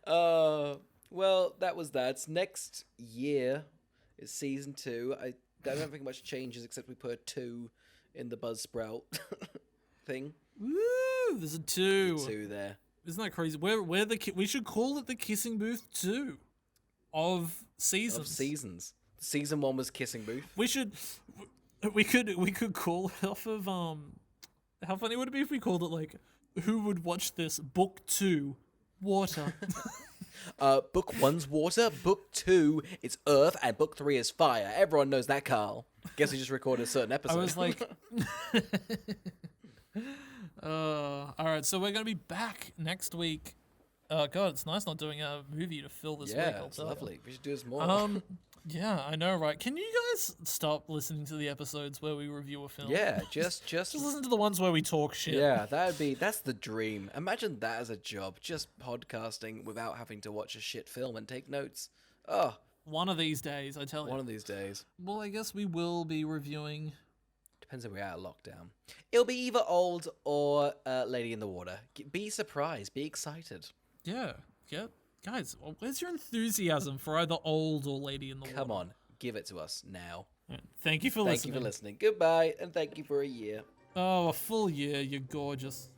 Well, that was that. Next year is season 2. I don't think much changes except we put a 2 in the Buzzsprout thing. Woo! There's a 2. 2 there. Isn't that crazy? We should call it the Kissing Booth 2 of seasons. Of seasons. Season 1 was Kissing Booth. We could call it off of how funny would it be if we called it like Who Would Watch This Book 2 Water. Book 1's water, book 2 is earth, and book 3 is fire. Everyone knows that, Carl. Guess we just recorded a certain episode. I was like... all right, so we're going to be back next week. God, it's nice not doing a movie to fill this week. Yeah, it's lovely. We should do this more. Yeah, I know, right? Can you guys stop listening to the episodes where we review a film? Yeah, just listen to the ones where we talk shit. Yeah, that's the dream. Imagine that as a job, just podcasting without having to watch a shit film and take notes. Oh, one of these days, I tell you. one of these days. Well, I guess we will be reviewing. Depends if we're out of lockdown. It'll be either Old or Lady in the Water. Be surprised. Be excited. Yeah. Guys, where's your enthusiasm for either Old or Lady in the Water? Come on, give it to us now. Thank you for listening. Thank you for listening. Goodbye, and thank you for a year. Oh, a full year. You're gorgeous.